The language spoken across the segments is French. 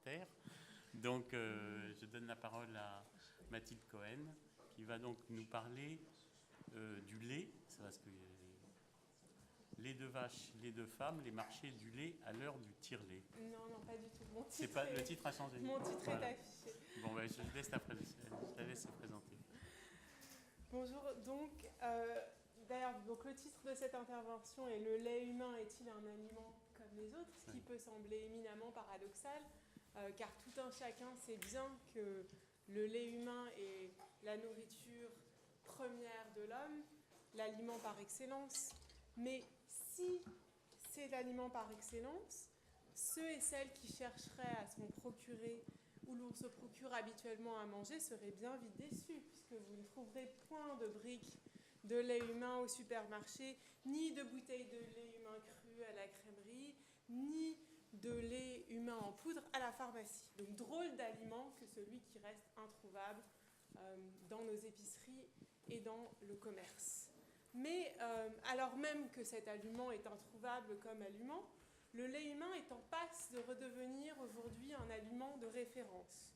commentaires. Donc, je donne la parole à Mathilde Cohen, qui va donc nous parler du lait. C'est parce que lait de vache, lait de femme, les marchés du lait à l'heure du tire-lait. Non, non, pas du tout. Mon titre, pas, le titre a changé. Mon titre voilà. est affiché. Bon, ben, je la laisse se présenter. Bonjour, donc, d'ailleurs, donc, le titre de cette intervention est « Le lait humain est-il un aliment comme les autres ?» ce qui peut sembler éminemment paradoxal, car tout un chacun sait bien que le lait humain est la nourriture première de l'homme, l'aliment par excellence. Mais si c'est l'aliment par excellence, ceux et celles qui chercheraient à s'en procurer où l'on se procure habituellement à manger seraient bien vite déçus, puisque vous ne trouverez point de briques de lait humain au supermarché, ni de bouteilles de lait humain cru à la crèmerie, ni de lait humain en poudre à la pharmacie. Donc drôle d'aliment que celui qui reste introuvable dans nos épiceries et dans le commerce. Mais alors même que cet aliment est introuvable comme aliment, le lait humain est en passe de redevenir aujourd'hui un aliment de référence.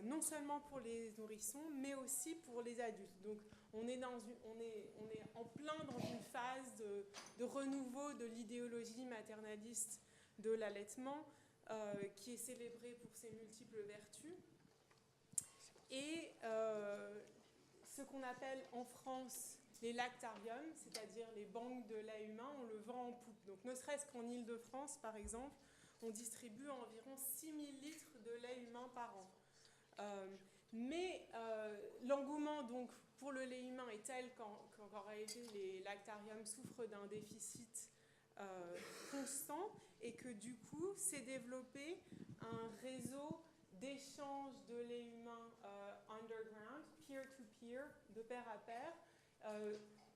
Non seulement pour les nourrissons, mais aussi pour les adultes. Donc on est en plein dans une phase de renouveau de l'idéologie maternaliste de l'allaitement, qui est célébrée pour ses multiples vertus. Et ce qu'on appelle en France les lactariums, c'est-à-dire les banques de lait humain, on le vend en poupe. Donc ne serait-ce qu'en Île-de-France, par exemple, on distribue environ 6000 litres de lait humain par an. Mais l'engouement donc pour le lait humain est tel qu'en réalité les lactariums souffrent d'un déficit constant et que du coup s'est développé un réseau d'échange de lait humain underground, peer-to-peer, de pair à pair,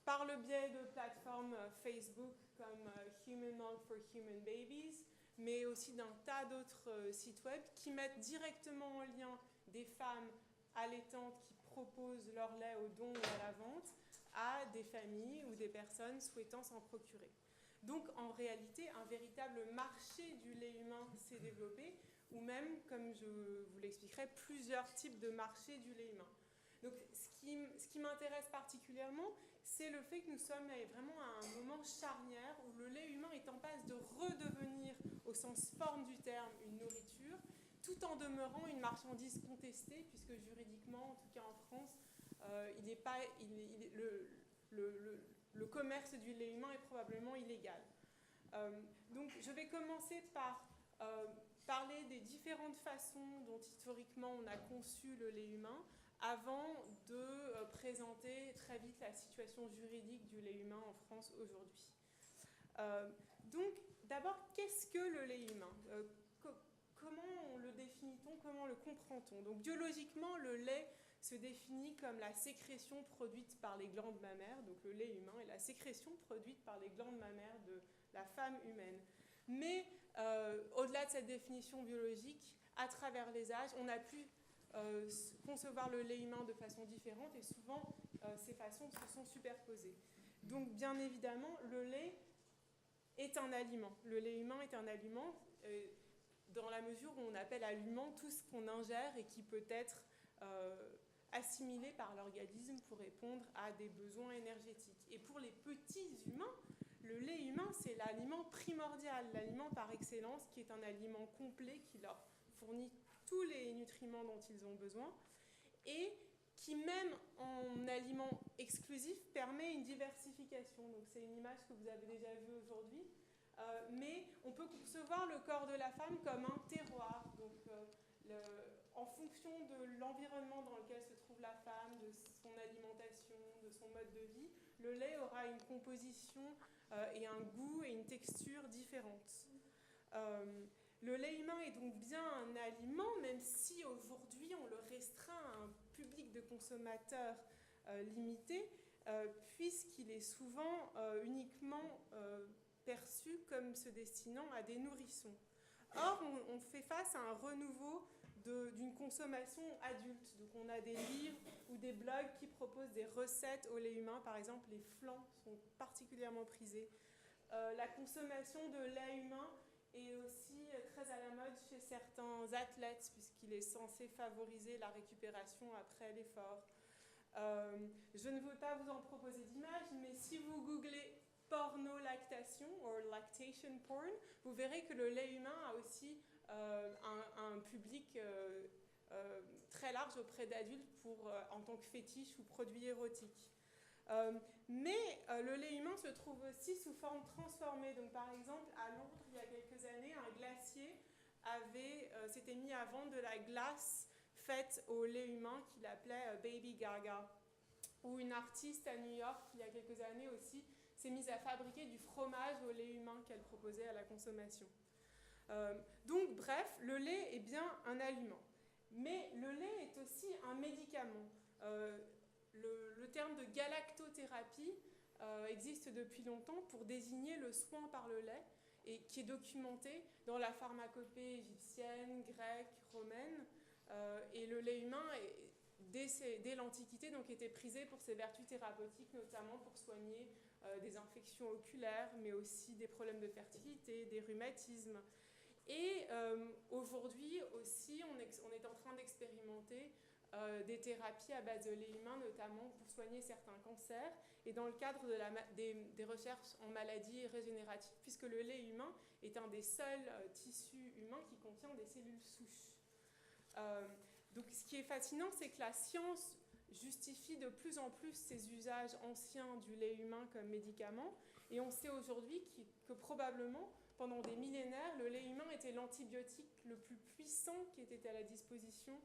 par le biais de plateformes Facebook comme Human Milk for Human Babies, mais aussi d'un tas d'autres sites web qui mettent directement en lien des femmes allaitantes qui proposent leur lait au don ou à la vente à des familles ou des personnes souhaitant s'en procurer. Donc en réalité, un véritable marché du lait humain s'est développé, ou même, comme je vous l'expliquerai, plusieurs types de marchés du lait humain. Donc ce qui m'intéresse particulièrement, c'est le fait que nous sommes vraiment à un moment charnière où le lait humain est en passe de redevenir, au sens forme du terme, une nourriture, tout en demeurant une marchandise contestée, puisque juridiquement, en tout cas en France, le commerce du lait humain est probablement illégal. Donc je vais commencer par parler des différentes façons dont historiquement on a conçu le lait humain, avant de présenter très vite la situation juridique du lait humain en France aujourd'hui. Donc d'abord, qu'est-ce que le lait humain ? Comment le définit-on ? Comment le comprend-on ? Donc biologiquement, le lait se définit comme la sécrétion produite par les glandes mammaires, donc le lait humain est la sécrétion produite par les glandes mammaires de la femme humaine. Mais au-delà de cette définition biologique, à travers les âges, on a pu concevoir le lait humain de façon différente et souvent ces façons se sont superposées. Donc bien évidemment, le lait est un aliment. Le lait humain est un aliment dans la mesure où on appelle aliment tout ce qu'on ingère et qui peut être assimilé par l'organisme pour répondre à des besoins énergétiques. Et pour les petits humains, le lait humain, c'est l'aliment primordial, l'aliment par excellence, qui est un aliment complet qui leur fournit tous les nutriments dont ils ont besoin et qui, même en aliment exclusif, permet une diversification. Donc c'est une image que vous avez déjà vue aujourd'hui. Mais on peut concevoir le corps de la femme comme un terroir. Donc, en fonction de l'environnement dans lequel se trouve la femme, de son alimentation, de son mode de vie, le lait aura une composition et un goût et une texture différentes. Le lait humain est donc bien un aliment, même si aujourd'hui on le restreint à un public de consommateurs limité, puisqu'il est souvent uniquement perçu comme se destinant à des nourrissons. Or, on fait face à un renouveau d'une consommation adulte. Donc, on a des livres ou des blogs qui proposent des recettes au lait humain. Par exemple, les flans sont particulièrement prisés. La consommation de lait humain est aussi très à la mode chez certains athlètes, puisqu'il est censé favoriser la récupération après l'effort. Je ne veux pas vous en proposer d'image, mais si vous googlez porno-lactation, ou lactation porn, vous verrez que le lait humain a aussi un public très large auprès d'adultes en tant que fétiche ou produit érotique. Mais le lait humain se trouve aussi sous forme transformée. Donc, par exemple, à Londres, il y a quelques années, un glacier s'était mis à vendre de la glace faite au lait humain qu'il appelait Baby Gaga. Ou une artiste à New York, il y a quelques années aussi, s'est mise à fabriquer du fromage au lait humain qu'elle proposait à la consommation. Donc, bref, le lait est bien un aliment. Mais le lait est aussi un médicament. Le terme de galactothérapie existe depuis longtemps pour désigner le soin par le lait et qui est documenté dans la pharmacopée égyptienne, grecque, romaine. Et le lait humain, dès l'Antiquité, donc, était prisé pour ses vertus thérapeutiques, notamment pour soigner des infections oculaires, mais aussi des problèmes de fertilité, des rhumatismes. Et aujourd'hui aussi, on est en train d'expérimenter des thérapies à base de lait humain, notamment pour soigner certains cancers, et dans le cadre des recherches en maladies régénératives, puisque le lait humain est un des seuls tissus humains qui contient des cellules souches. Donc ce qui est fascinant, c'est que la science justifie de plus en plus ces usages anciens du lait humain comme médicament, et on sait aujourd'hui que probablement, pendant des millénaires, le lait humain était l'antibiotique le plus puissant qui était à la disposition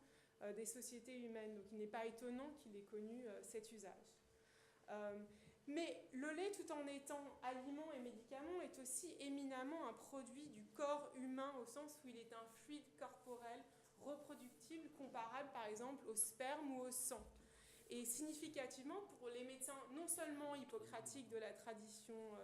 des sociétés humaines. Donc il n'est pas étonnant qu'il ait connu cet usage. Mais le lait, tout en étant aliment et médicament, est aussi éminemment un produit du corps humain, au sens où il est un fluide corporel reproductible, comparable par exemple au sperme ou au sang. Et significativement, pour les médecins non seulement hippocratiques de la tradition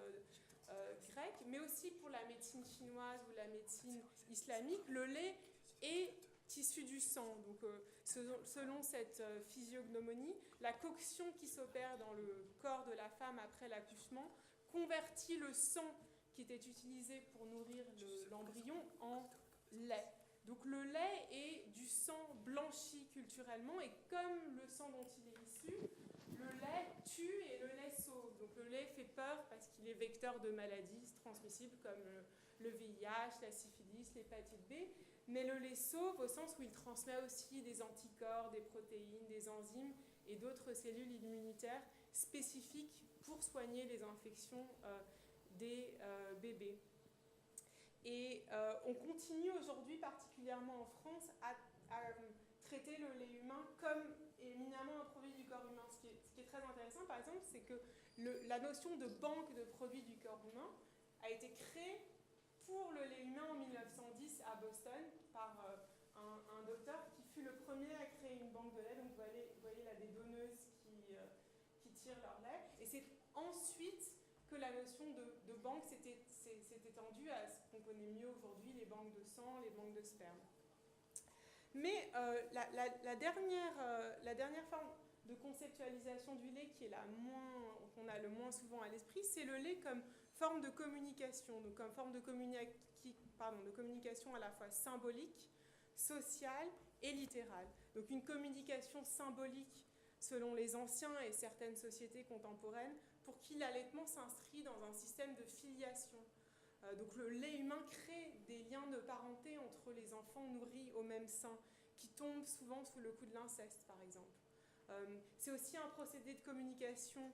grecque, mais aussi pour la médecine chinoise ou la médecine islamique, le lait est issu du sang. Donc, selon cette physiognomonie, la coction qui s'opère dans le corps de la femme après l'accouchement convertit le sang qui était utilisé pour nourrir l'embryon en lait. Donc le lait est du sang blanchi culturellement, et comme le sang dont il est issu, le lait tue et le lait sauve. Donc le lait fait peur parce qu'il est vecteur de maladies transmissibles comme le VIH, la syphilis, l'hépatite B, mais le lait sauve au sens où il transmet aussi des anticorps, des protéines, des enzymes et d'autres cellules immunitaires spécifiques pour soigner les infections des bébés. Et on continue aujourd'hui, particulièrement en France, à traiter le lait humain comme éminemment un produit du corps humain. Ce qui est très intéressant, par exemple, c'est que la notion de banque de produits du corps humain a été créée pour le lait humain en 1910 à Boston par un docteur qui fut le premier à créer une banque de lait. Donc vous voyez là des donneuses qui tirent leur lait. Et c'est ensuite que la notion de banque s'est étendue à ce qu'on connaît mieux aujourd'hui, les banques de sang, les banques de sperme. Mais la dernière forme de conceptualisation du lait qu'on a le moins souvent à l'esprit, c'est le lait comme forme de communication, donc comme forme de communication à la fois symbolique, sociale et littérale. Donc une communication symbolique selon les anciens et certaines sociétés contemporaines, pour qui l'allaitement s'inscrit dans un système de filiation. Donc le lait humain crée des liens de parenté entre les enfants nourris au même sein, qui tombent souvent sous le coup de l'inceste, par exemple. C'est aussi un procédé de communication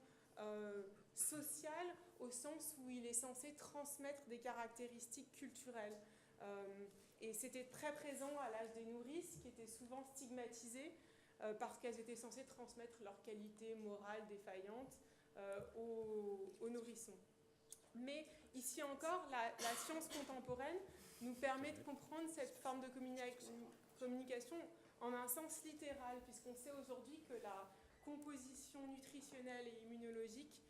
sociale, au sens où il est censé transmettre des caractéristiques culturelles. Et c'était très présent à l'âge des nourrices, qui étaient souvent stigmatisées parce qu'elles étaient censées transmettre leurs qualités morales défaillantes aux nourrissons. Mais ici encore, la science contemporaine nous permet de comprendre cette forme de communication en un sens littéral, puisqu'on sait aujourd'hui que la composition nutritionnelle et immunologique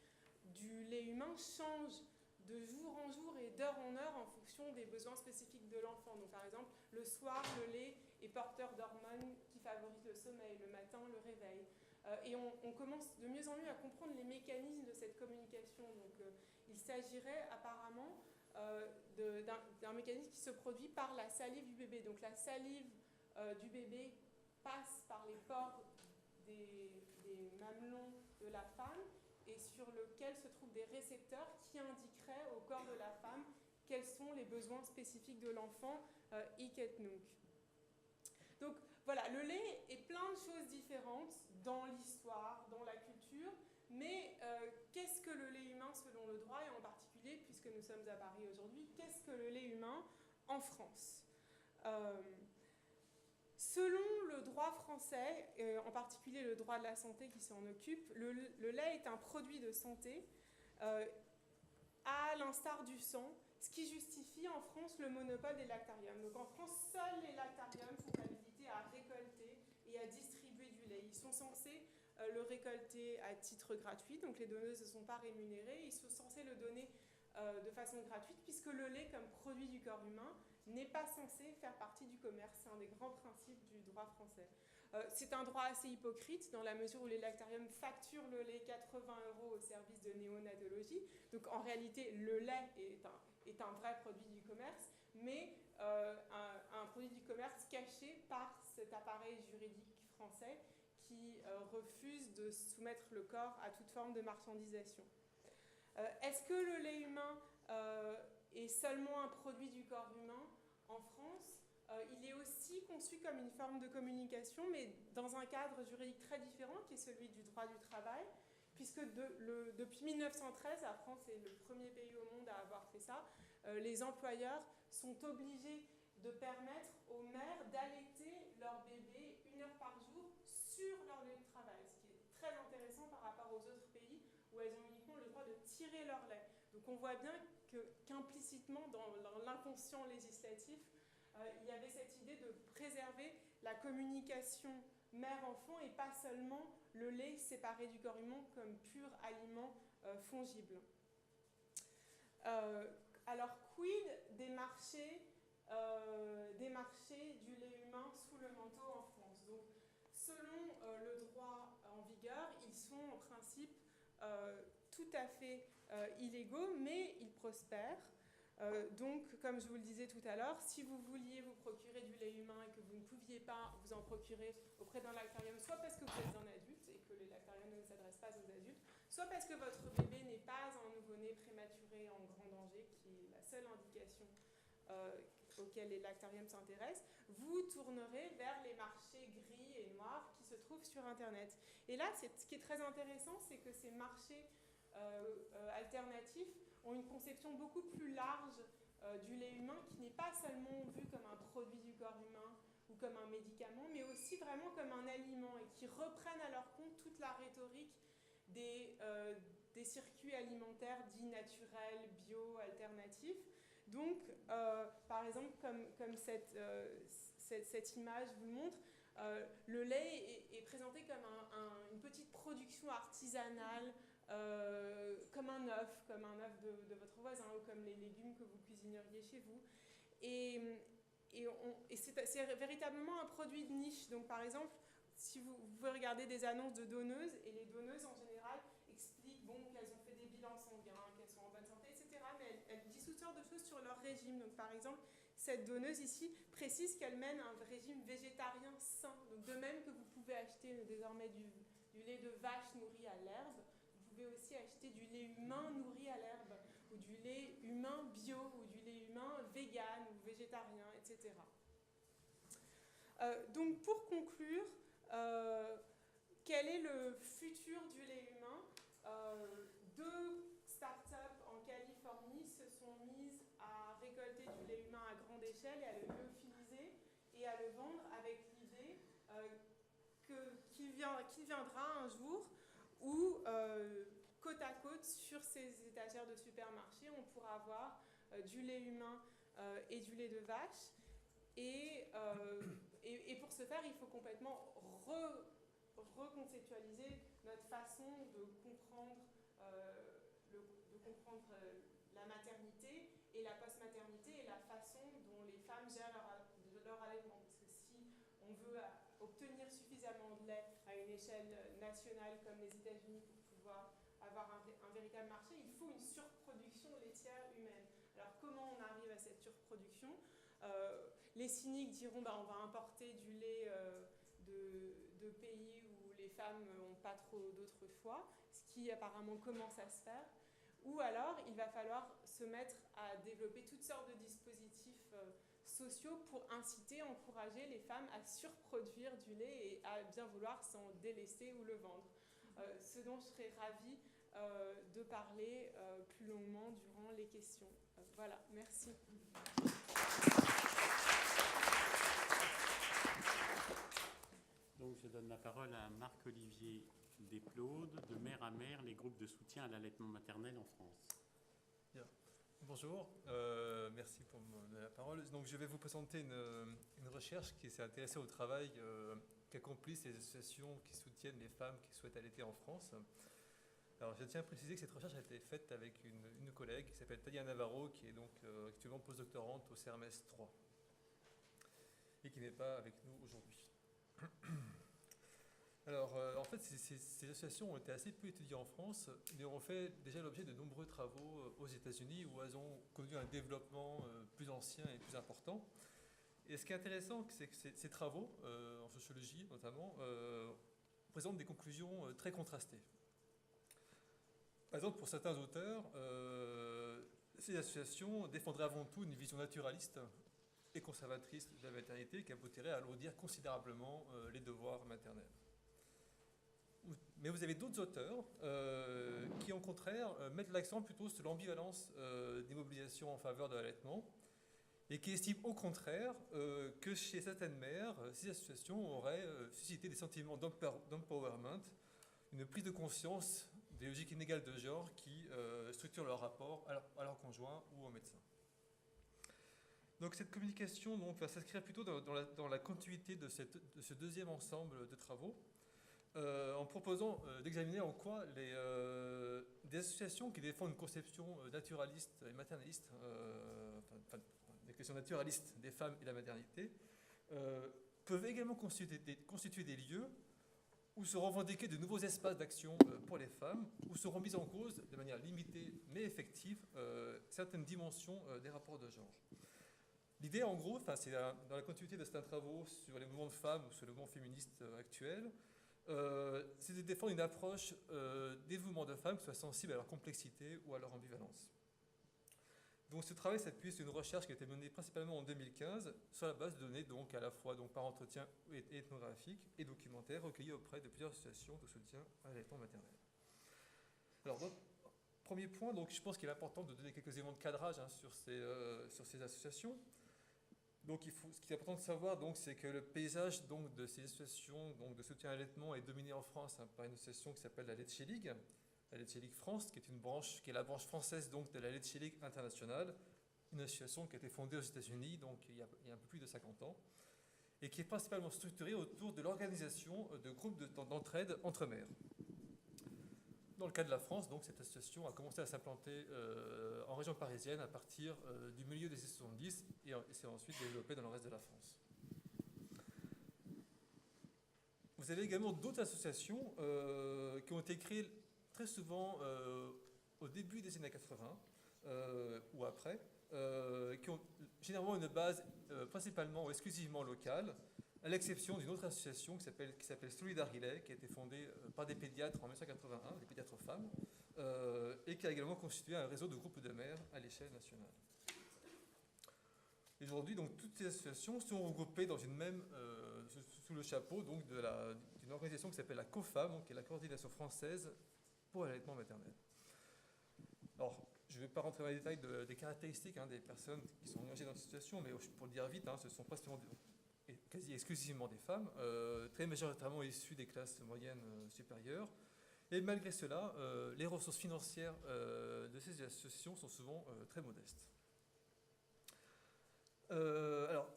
du lait humain change de jour en jour et d'heure en heure en fonction des besoins spécifiques de l'enfant. Donc par exemple, le soir, le lait est porteur d'hormones qui favorisent le sommeil, le matin, le réveil. Et on commence de mieux en mieux à comprendre les mécanismes de cette communication. Donc il s'agirait apparemment d'un mécanisme qui se produit par la salive du bébé. Donc la salive du bébé passe par les pores des mamelons de la femme et sur lequel se trouvent des récepteurs qui indiqueraient au corps de la femme quels sont les besoins spécifiques de l'enfant, hic et nunc. Donc voilà, le lait est plein de choses différentes dans l'histoire, dans la culture, mais qu'est-ce que le lait humain selon le droit, et en particulier, puisque nous sommes à Paris aujourd'hui, qu'est-ce que le lait humain en France ? Selon le droit français, en particulier le droit de la santé qui s'en occupe, le lait est un produit de santé à l'instar du sang, ce qui justifie en France le monopole des lactariums. Donc en France, seuls les lactariums sont habilités à récolter et à distribuer du lait. Ils sont censés le récolter à titre gratuit, donc les donneuses ne sont pas rémunérées. Ils sont censés le donner de façon gratuite, puisque le lait, comme produit du corps humain, n'est pas censé faire partie du commerce. C'est un des grands principes du droit français. C'est un droit assez hypocrite, dans la mesure où les lactariums facturent le lait 80 € au service de néonatologie. Donc en réalité, le lait est un vrai produit du commerce, mais un produit du commerce caché par cet appareil juridique français qui refuse de soumettre le corps à toute forme de marchandisation. Est-ce que le lait humain est seulement un produit du corps humain ? En France, il est aussi conçu comme une forme de communication, mais dans un cadre juridique très différent, qui est celui du droit du travail, puisque depuis 1913, la France est le premier pays au monde à avoir fait ça, les employeurs sont obligés de permettre aux mères d'allaiter leur bébé 1 heure par jour sur leur lieu de travail, ce qui est très intéressant par rapport aux autres pays où elles ont uniquement le droit de tirer leur lait. Donc on voit bien qu'implicitement dans l'inconscient législatif, il y avait cette idée de préserver la communication mère-enfant et pas seulement le lait séparé du corps humain comme pur aliment fongible. Alors quid des marchés du lait humain sous le manteau en France ? Donc, selon le droit en vigueur, ils sont en principe tout à fait illégaux, mais ils prospèrent. Donc, comme je vous le disais tout à l'heure, si vous vouliez vous procurer du lait humain et que vous ne pouviez pas vous en procurer auprès d'un lactarium, soit parce que vous êtes un adulte et que les lactariums ne s'adressent pas aux adultes, soit parce que votre bébé n'est pas un nouveau-né prématuré en grand danger, qui est la seule indication auquel les lactariums s'intéressent, vous tournerez vers les marchés gris et noirs qui se trouvent sur Internet. Et là, ce qui est très intéressant, c'est que ces marchés alternatifs ont une conception beaucoup plus large du lait humain, qui n'est pas seulement vu comme un produit du corps humain ou comme un médicament, mais aussi vraiment comme un aliment, et qui reprennent à leur compte toute la rhétorique des circuits alimentaires dits naturels, bio, alternatifs. Donc, par exemple, comme cette image vous le montre, le lait est présenté comme une petite production artisanale, comme un œuf de votre voisin, ou comme les légumes que vous cuisineriez chez vous. Et c'est véritablement un produit de niche. Donc, par exemple, si vous pouvez regarder des annonces de donneuses, et les donneuses, en général, expliquent qu'elles ont fait des bilans sanguins, qu'elles sont en bonne santé, etc. Mais elles disent toutes sortes de choses sur leur régime. Donc, par exemple, cette donneuse ici précise qu'elle mène un régime végétarien sain. Donc, de même que vous pouvez acheter désormais du lait de vache nourri à l'herbe, vous pouvez aussi acheter du lait humain nourri à l'herbe, ou du lait humain bio, ou du lait humain vegan ou végétarien, etc. Donc, pour conclure, quel est le futur du lait humain ? Deux startups en Californie se sont mises à récolter du lait humain à grande échelle et à le lyophiliser et à le vendre avec l'idée qu'il viendra un jour où, côte à côte, sur ces étagères de supermarché, on pourra avoir du lait humain et du lait de vache. Et pour ce faire, il faut complètement reconceptualiser notre façon de comprendre la maternité et la post-maternité et la façon dont les femmes gèrent leur allaitement. Parce que si on veut obtenir suffisamment de lait à une échelle nationale comme les États-Unis pour pouvoir avoir un véritable marché, il faut une surproduction laitière humaine. Alors comment surproduction. Les cyniques diront on va importer du lait de pays où les femmes n'ont pas trop d'autres choix, ce qui apparemment commence à se faire. Ou alors, il va falloir se mettre à développer toutes sortes de dispositifs sociaux pour inciter, encourager les femmes à surproduire du lait et à bien vouloir s'en délester ou le vendre. Ce dont je serais ravie de parler plus longuement durant les questions. Voilà, merci. Donc, je donne la parole à Marc-Olivier Desplaudes, de Mère à Mère, les groupes de soutien à l'allaitement maternel en France. Bien. Bonjour, merci pour me donner la parole. Donc, je vais vous présenter une recherche qui s'est intéressée au travail qu'accomplissent les associations qui soutiennent les femmes qui souhaitent allaiter en France. Alors, je tiens à préciser que cette recherche a été faite avec une collègue qui s'appelle Tania Navarro, qui est donc actuellement postdoctorante au CERMES 3 et qui n'est pas avec nous aujourd'hui. Alors, en fait, ces associations ont été assez peu étudiées en France, mais ont fait déjà l'objet de nombreux travaux aux États-Unis où elles ont connu un développement plus ancien et plus important. Et ce qui est intéressant, c'est que ces travaux, en sociologie notamment, présentent des conclusions très contrastées. Par exemple, pour certains auteurs, ces associations défendraient avant tout une vision naturaliste et conservatrice de la maternité qui aboutirait à alourdir considérablement les devoirs maternels. Mais vous avez d'autres auteurs qui, au contraire, mettent l'accent plutôt sur l'ambivalence des mobilisations en faveur de l'allaitement et qui estiment au contraire que chez certaines mères, ces associations auraient suscité des sentiments d'empowerment, une prise de conscience des logiques inégales de genre qui structurent leur rapport à leur conjoint ou au médecin. Donc cette communication va s'inscrire plutôt dans la continuité de ce deuxième ensemble de travaux, en proposant d'examiner en quoi des associations qui défendent une conception naturaliste et maternaliste, des questions naturalistes des femmes et de la maternité, peuvent également constituer des lieux où se revendiquer de nouveaux espaces d'action pour les femmes, où seront mises en cause de manière limitée mais effective certaines dimensions des rapports de genre. L'idée, en gros, c'est dans la continuité de certains travaux sur les mouvements de femmes ou sur le mouvement féministe actuel, c'est de défendre une approche des mouvements de femmes qui soit sensible à leur complexité ou à leur ambivalence. Donc ce travail s'appuie sur une recherche qui a été menée principalement en 2015 sur la base de données donc à la fois par entretien ethnographique et documentaire recueillis auprès de plusieurs associations de soutien à l'allaitement maternel. Alors, premier point, donc, je pense qu'il est important de donner quelques éléments de cadrage sur ces associations. Donc, ce qui est important de savoir, c'est que le paysage de ces associations de soutien à l'allaitement est dominé en France par une association qui s'appelle la Laitche League. La Laitche League France, qui est la branche française de la Laitche League internationale, une association qui a été fondée aux États-Unis il y a un peu plus de 50 ans, et qui est principalement structurée autour de l'organisation de groupes d'entraide entre mères. Dans le cas de la France, cette association a commencé à s'implanter en région parisienne à partir du milieu des années 70 et s'est ensuite développée dans le reste de la France. Vous avez également d'autres associations qui ont été créées très souvent au début des années 80 ou après, qui ont généralement une base principalement ou exclusivement locale, à l'exception d'une autre association qui s'appelle Solidarilait, qui a été fondée par des pédiatres en 1981, des pédiatres femmes, et qui a également constitué un réseau de groupes de mères à l'échelle nationale. Aujourd'hui, toutes ces associations sont regroupées dans une même, sous le chapeau d'une organisation qui s'appelle la COFAM, qui est la Coordination française pour l'allaitement maternel. Alors, je ne vais pas rentrer dans les détails des caractéristiques des personnes qui sont engagées dans cette situation, mais pour le dire vite, ce sont principalement quasi exclusivement des femmes, très majoritairement issues des classes moyennes supérieures. Et malgré cela, les ressources financières de ces associations sont souvent très modestes. Alors,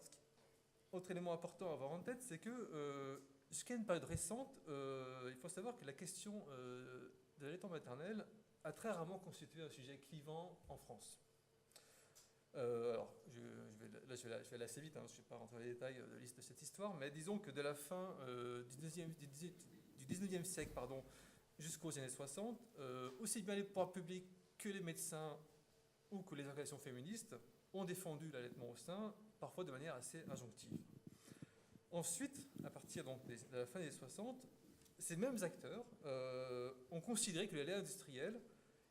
autre élément important à avoir en tête, c'est que jusqu'à une période récente, il faut savoir que la question de l'allaitement maternel a très rarement constitué un sujet clivant en France. Alors, je vais aller assez vite, je ne vais pas rentrer dans les détails de cette histoire, mais disons que de la fin du 19e siècle jusqu'aux années 60, aussi bien les pouvoirs publics que les médecins ou que les organisations féministes ont défendu l'allaitement au sein, parfois de manière assez injonctive. Ensuite, à partir donc de la fin des années 60, ces mêmes acteurs ont considéré que le lait industriel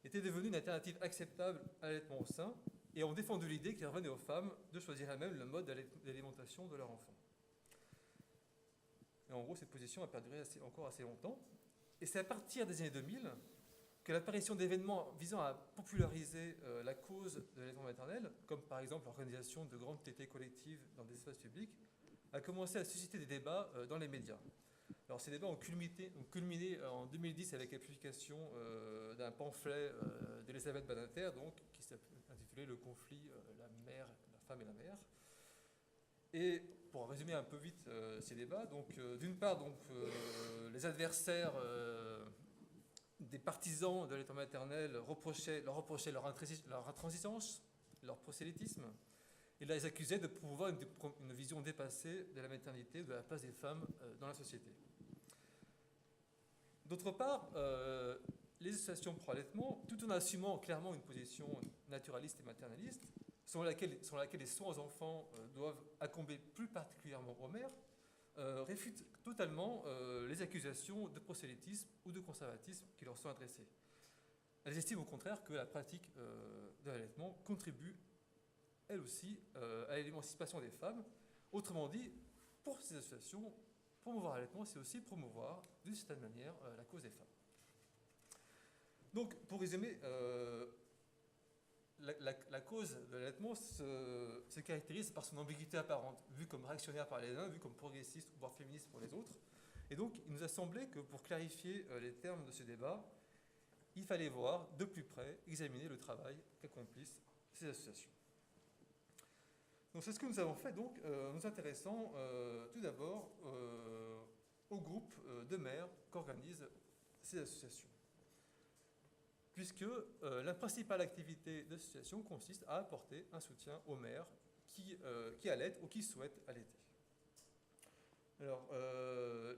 était devenu une alternative acceptable à l'allaitement au sein et ont défendu l'idée qu'il revenait aux femmes de choisir elles-mêmes le mode d'alimentation de leur enfant. Et en gros, cette position a perduré encore assez longtemps. Et c'est à partir des années 2000 que l'apparition d'événements visant à populariser la cause de l'allaitement maternel, comme par exemple l'organisation de grandes tétées collectives dans des espaces publics, a commencé à susciter des débats dans les médias. Alors ces débats ont culminé en 2010 avec la publication d'un pamphlet d'Elisabeth Badinter, donc, qui s'intitulait « Le conflit, la femme et la mère ». Et pour résumer un peu vite ces débats, d'une part, les adversaires des partisans de l'allaitement maternel leur reprochaient leur intransigeance, leur prosélytisme, et les accusaient de promouvoir une vision dépassée de la maternité, de la place des femmes dans la société. D'autre part, les associations pro-allaitement, tout en assumant clairement une position naturaliste et maternaliste, selon laquelle les soins aux enfants doivent incomber plus particulièrement aux mères, réfutent totalement les accusations de prosélytisme ou de conservatisme qui leur sont adressées. Elles estiment au contraire que la pratique de l'allaitement contribue, elle aussi, à l'émancipation des femmes. Autrement dit, pour ces associations, promouvoir l'allaitement, c'est aussi promouvoir, d'une certaine manière, la cause des femmes. Donc, pour résumer, la cause de l'allaitement se caractérise par son ambiguïté apparente, vue comme réactionnaire par les uns, vue comme progressiste, voire féministe pour les autres. Et donc, il nous a semblé que pour clarifier les termes de ce débat, il fallait voir de plus près, examiner le travail qu'accomplissent ces associations. Donc, c'est ce que nous avons fait, donc, nous intéressant tout d'abord au groupe de mères qu'organisent ces associations. Puisque la principale activité de l'association consiste à apporter un soutien aux mères qui allaitent ou qui souhaitent allaiter. Alors,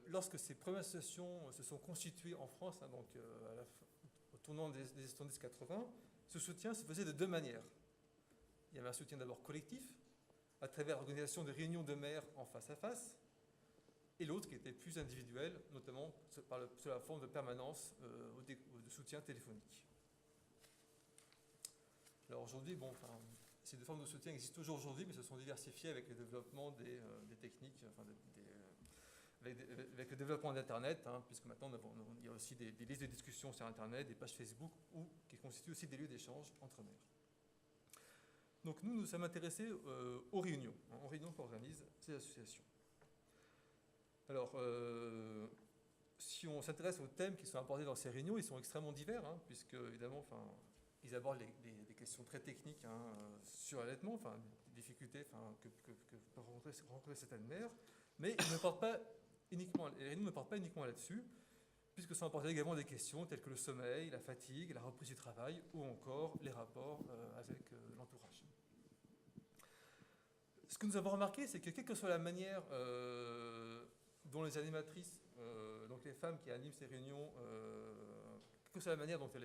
lorsque ces premières associations se sont constituées en France, au tournant des années 70-80, ce soutien se faisait de deux manières. Il y avait un soutien d'abord collectif, à travers l'organisation de réunions de mères en face à face, et l'autre qui était plus individuel, notamment sous la forme de permanence ou de soutien téléphonique. Alors aujourd'hui, ces deux formes de soutien existent toujours aujourd'hui, mais se sont diversifiées avec le développement des techniques, avec le développement d'Internet, puisque maintenant il y a aussi des listes de discussions sur Internet, des pages Facebook, qui constituent aussi des lieux d'échange entre mères. Donc nous sommes intéressés aux réunions qu'organisent ces associations. Alors, si on s'intéresse aux thèmes qui sont abordés dans ces réunions, ils sont extrêmement divers, puisque évidemment, ils abordent des questions très techniques sur l'allaitement, des difficultés que peuvent rencontrer certaines mères, mais les réunions ne portent pas uniquement là-dessus, puisque sont abordées également des questions telles que le sommeil, la fatigue, la reprise du travail, ou encore les rapports avec l'entourage. Ce que nous avons remarqué, c'est que quelle que soit la manière dont les animatrices, donc les femmes qui animent ces réunions, quelle que soit la manière dont elles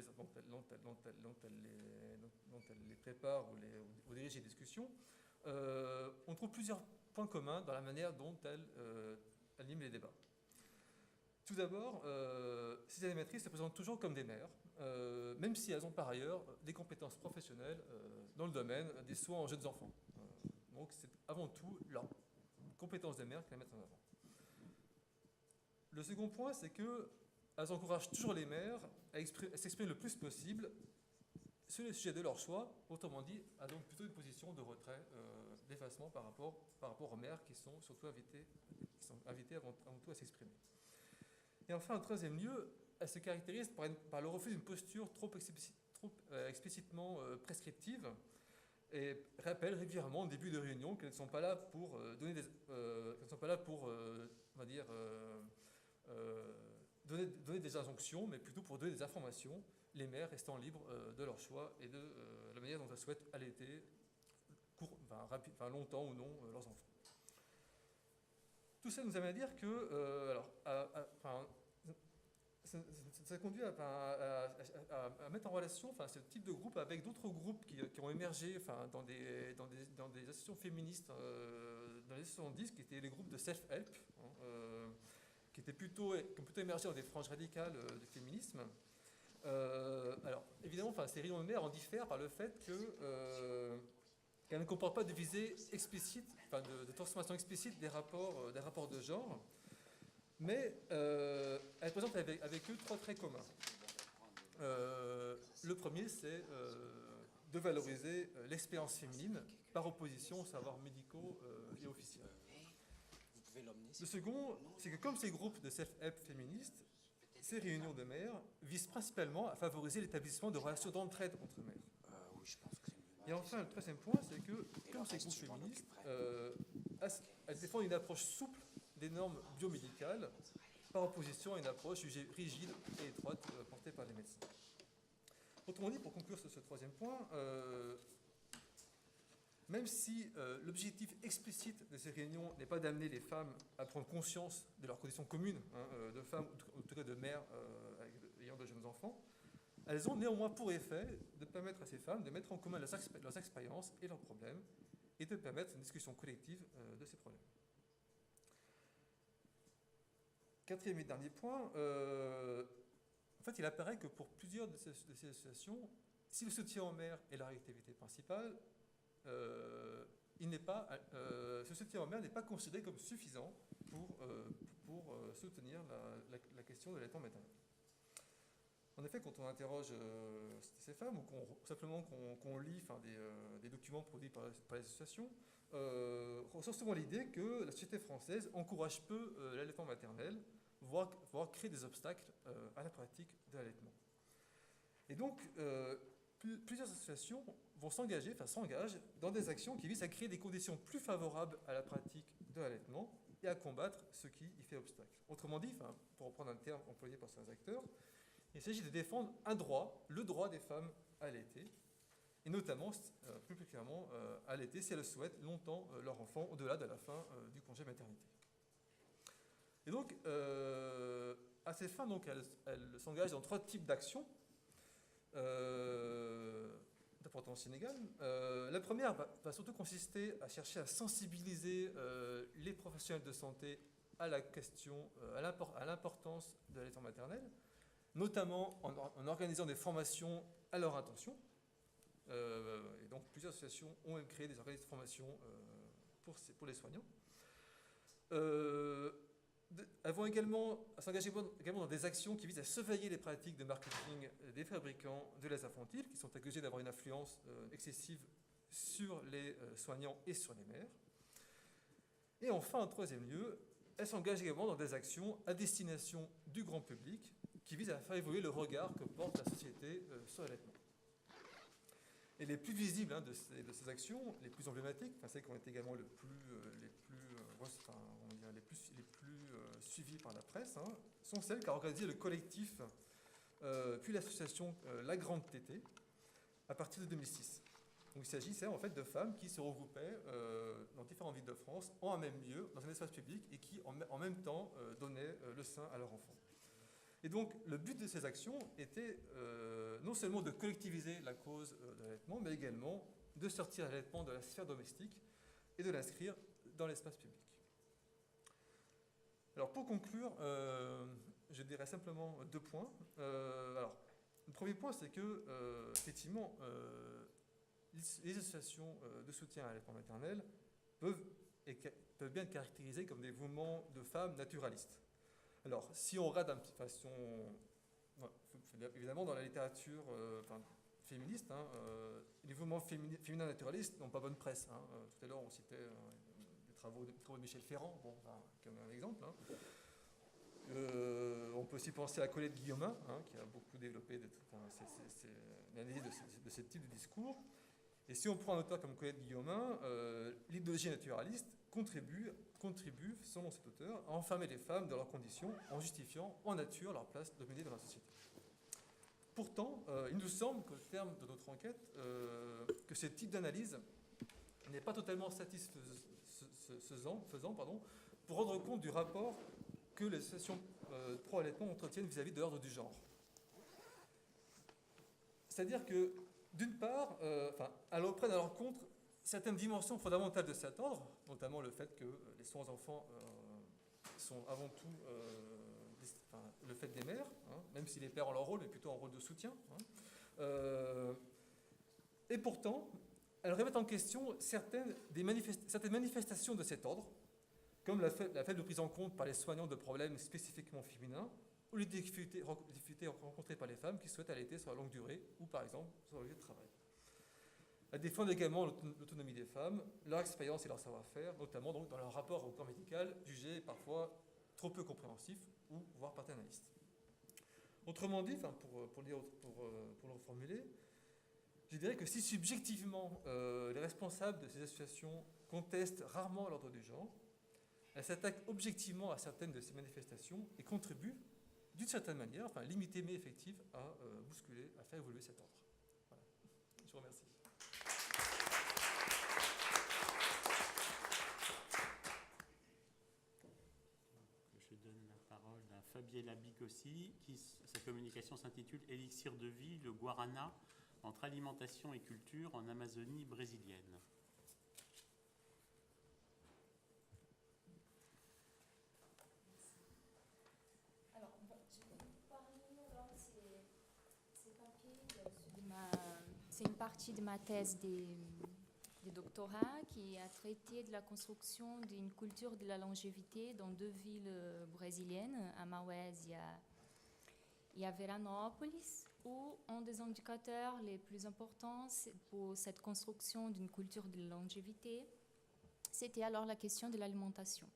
les préparent ou dirigent les discussions, on trouve plusieurs points communs dans la manière dont elles animent les débats. Tout d'abord, ces animatrices se présentent toujours comme des mères, même si elles ont par ailleurs des compétences professionnelles dans le domaine des soins aux jeunes enfants. Donc c'est avant tout leur compétence de mère qu'elles mettent en avant. Le second point, c'est qu'elles encouragent toujours les mères à s'exprimer le plus possible sur les sujets de leur choix, autrement dit, à donc plutôt une position de retrait, d'effacement par rapport aux mères qui sont surtout invitées avant tout à s'exprimer. Et enfin, en troisième lieu, elle se caractérise par le refus d'une posture trop explicitement prescriptive et rappelle régulièrement au début de réunion qu'elles ne sont pas là pour donner des injonctions, mais plutôt pour donner des informations, les mères restant libres de leur choix et de la manière dont elles souhaitent allaiter longtemps ou non leurs enfants. Tout ça nous amène à dire que ça conduit à mettre en relation ce type de groupe avec d'autres groupes qui ont émergé dans des associations féministes dans les années 70, qui étaient les groupes de self-help, qui ont plutôt émergé dans des franges radicales du féminisme. Alors, évidemment, ces réunions de mer en diffèrent par le fait qu'elles ne comportent pas de visée explicite, de transformation explicite des rapports de genre, mais elles présentent avec eux 3 traits communs. Le premier, c'est de valoriser l'expérience féminine par opposition aux savoirs médicaux et officiels. Le second, c'est que comme ces groupes de self-help féministes, ces réunions de mères visent principalement à favoriser l'établissement de relations d'entraide entre mères. Et enfin, le troisième point, c'est que, comme ces groupes féministes, elles défendent une approche souple des normes biomédicales, par opposition à une approche jugée rigide et étroite portée par les médecins. Autrement dit, pour conclure sur ce troisième point, même si l'objectif explicite de ces réunions n'est pas d'amener les femmes à prendre conscience de leurs conditions communes, de femmes, ou en tout cas de mères ayant de jeunes enfants, elles ont néanmoins pour effet de permettre à ces femmes de mettre en commun leurs expériences et leurs problèmes, et de permettre une discussion collective de ces problèmes. Quatrième et dernier point, en fait, il apparaît que pour plusieurs de ces associations, si le soutien aux mères est leur activité principale, ce soutien aux mères n'est pas considéré comme suffisant pour soutenir la question de l'allaitement maternel. En effet, quand on interroge ces femmes, ou simplement qu'on lit des documents produits par les associations, ressort souvent l'idée que la société française encourage peu l'allaitement maternel, voire crée des obstacles à la pratique de l'allaitement. Et donc, plusieurs associations s'engagent dans des actions qui visent à créer des conditions plus favorables à la pratique de l'allaitement et à combattre ce qui y fait obstacle. Autrement dit, pour reprendre un terme employé par certains acteurs, il s'agit de défendre le droit des femmes à allaiter, et notamment, plus particulièrement, à allaiter si elles souhaitent longtemps leur enfant au-delà de la fin du congé maternité. Et donc, à ces fins, elles s'engagent dans 3 types d'actions d'importance inégale. La première va surtout consister à chercher à sensibiliser les professionnels de santé à la question, à l'importance de l'allaitement maternel, notamment en organisant des formations à leur intention. Et donc, plusieurs associations ont même créé des organismes de formation pour les soignants. Elles vont s'engager également dans des actions qui visent à surveiller les pratiques de marketing des fabricants de lait infantile, qui sont accusés d'avoir une influence excessive sur les soignants et sur les mères. Et enfin, en troisième lieu, elles s'engagent également dans des actions à destination du grand public, qui visent à faire évoluer le regard que porte la société sur l'allaitement. Et les plus visibles de ces actions, les plus emblématiques, celles qui ont été également les plus suivies par la presse, sont celles qu'a organisé le collectif, puis l'association La Grande Tétée, à partir de 2006. Donc il s'agissait en fait de femmes qui se regroupaient dans différentes villes de France, en un même lieu, dans un espace public, et qui en même temps donnaient le sein à leur enfant. Et donc, le but de ces actions était non seulement de collectiviser la cause de l'allaitement, mais également de sortir l'allaitement de la sphère domestique et de l'inscrire dans l'espace public. Alors, pour conclure, je dirais simplement 2 points. Alors, le premier point, c'est que, effectivement, les associations de soutien à l'allaitement maternel peuvent bien être caractérisées comme des mouvements de femmes naturalistes. Alors, si on regarde évidemment dans la littérature féministe, les mouvements féminins naturalistes n'ont pas bonne presse. Tout à l'heure, on citait les travaux de Michel Ferrand, comme un exemple. On peut aussi penser à Colette Guillaumin, qui a beaucoup développé l'analyse de ce type de discours. Et si on prend un auteur comme Colette Guillaumin, l'idéologie naturaliste contribue, selon cet auteur, à enfermer les femmes dans leurs conditions en justifiant en nature leur place dominée dans la société. Pourtant, il nous semble qu'au terme de notre enquête, que ce type d'analyse n'est pas totalement satisfaisant pour rendre compte du rapport que les associations pro-allaitement entretiennent vis-à-vis de l'ordre du genre. C'est-à-dire que, d'une part, elles reprennent à leur compte certaines dimensions fondamentales de cet ordre, notamment le fait que les soins aux enfants sont avant tout le fait des mères, hein, même si les pères ont leur rôle, mais plutôt un rôle de soutien. Hein. Et pourtant, elles remettent en question certaines manifestations de cet ordre, comme la faible prise en compte par les soignants de problèmes spécifiquement féminins, ou les difficultés rencontrées par les femmes qui souhaitent allaiter sur la longue durée, ou par exemple sur le lieu de travail. Elles défendent également l'autonomie des femmes, leur expérience et leur savoir-faire, notamment donc dans leur rapport au corps médical, jugé parfois trop peu compréhensif, ou voire paternaliste. Autrement dit, pour le reformuler, je dirais que si subjectivement les responsables de ces associations contestent rarement l'ordre du genre, elles s'attaquent objectivement à certaines de ces manifestations et contribuent d'une certaine manière, limitée mais effective, à bousculer, à faire évoluer cet ordre. Voilà. Je vous remercie. Je donne la parole à Fabiella Bicossi, sa communication s'intitule « Élixir de vie, le guarana entre alimentation et culture en Amazonie brésilienne ». C'est une partie de ma thèse de doctorat qui a traité de la construction d'une culture de la longévité dans 2 villes brésiliennes, à Maués et à Veranópolis, où un des indicateurs les plus importants pour cette construction d'une culture de la longévité, c'était alors la question de l'alimentation.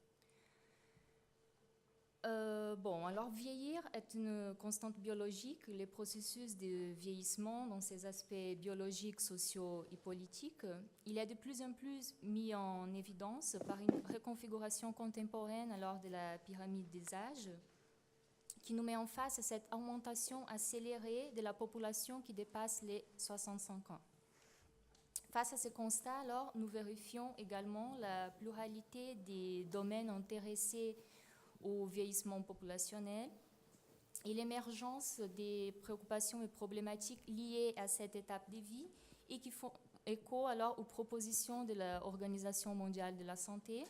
Alors vieillir est une constante biologique. Les processus de vieillissement, dans ses aspects biologiques, sociaux et politiques, il est de plus en plus mis en évidence par une reconfiguration contemporaine alors de la pyramide des âges, qui nous met en face à cette augmentation accélérée de la population qui dépasse les 65 ans. Face à ce constat, alors, nous vérifions également la pluralité des domaines intéressés au vieillissement populationnel et l'émergence des préoccupations et problématiques liées à cette étape de vie et qui font écho alors aux propositions de l'Organisation mondiale de la santé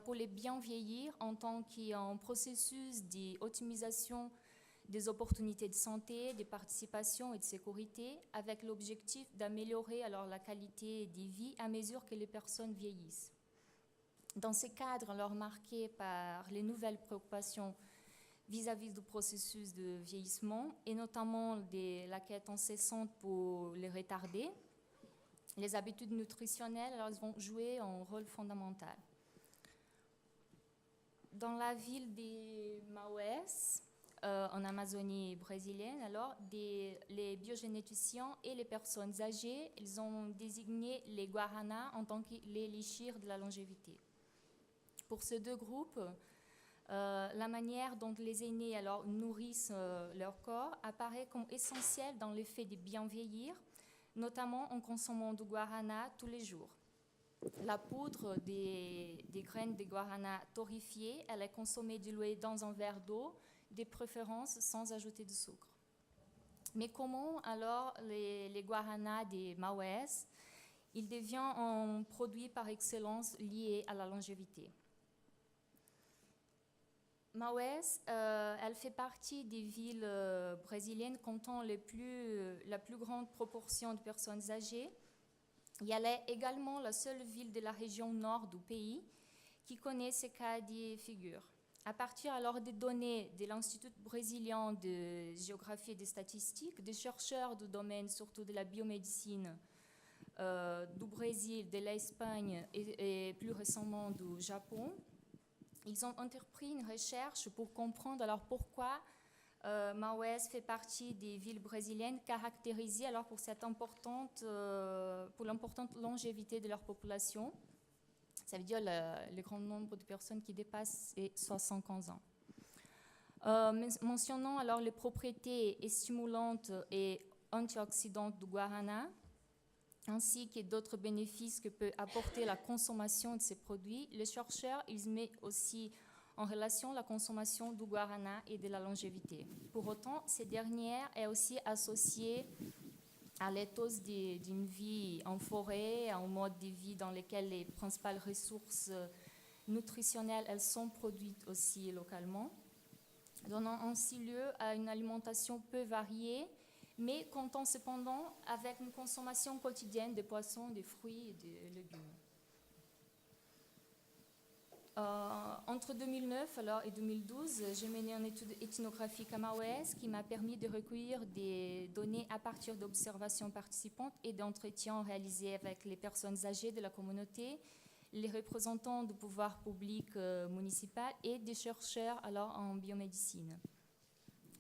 pour les bien vieillir en tant qu'un processus d'optimisation des opportunités de santé, de participation et de sécurité avec l'objectif d'améliorer alors la qualité de vie à mesure que les personnes vieillissent. Dans ce cadre, alors marqué par les nouvelles préoccupations vis-à-vis du processus de vieillissement et notamment de la quête incessante pour les retarder, les habitudes nutritionnelles alors, elles vont jouer un rôle fondamental. Dans la ville de Maués, en Amazonie brésilienne, alors, les biogénéticiens et les personnes âgées, ils ont désigné les guaranas en tant que les lichires de la longévité. Pour ces 2 groupes, la manière dont les aînés alors, nourrissent leur corps apparaît comme essentielle dans le fait de bien vieillir, notamment en consommant du guarana tous les jours. La poudre des graines de guarana torréfiées, elle est consommée diluée dans un verre d'eau, de préférence sans ajouter de sucre. Mais comment alors les guaranas des Maués, il devient un produit par excellence lié à la longévité? Maués, elle fait partie des villes brésiliennes comptant la plus grande proportion de personnes âgées. Et elle est également la seule ville de la région nord du pays qui connaît ces cas de figure. À partir alors des données de l'Institut brésilien de géographie et de statistiques, des chercheurs du domaine, surtout de la biomédecine, du Brésil, de l'Espagne et plus récemment du Japon, ils ont entrepris une recherche pour comprendre alors pourquoi Maués fait partie des villes brésiliennes caractérisées alors pour l'importante longévité de leur population. Ça veut dire le grand nombre de personnes qui dépassent les 75 ans. Mentionnant alors les propriétés stimulantes et antioxydantes du guarana, ainsi que d'autres bénéfices que peut apporter la consommation de ces produits, les chercheurs ils mettent aussi en relation à la consommation du guarana et de la longévité. Pour autant, cette dernière est aussi associée à l'éthos d'une vie en forêt, à un mode de vie dans lequel les principales ressources nutritionnelles elles sont produites aussi localement, donnant ainsi lieu à une alimentation peu variée, mais comptant cependant avec une consommation quotidienne de poissons, de fruits et de légumes. Entre 2009 et 2012, j'ai mené une étude ethnographique à Maouès qui m'a permis de recueillir des données à partir d'observations participantes et d'entretiens réalisés avec les personnes âgées de la communauté, les représentants du pouvoir public municipal et des chercheurs en biomédecine.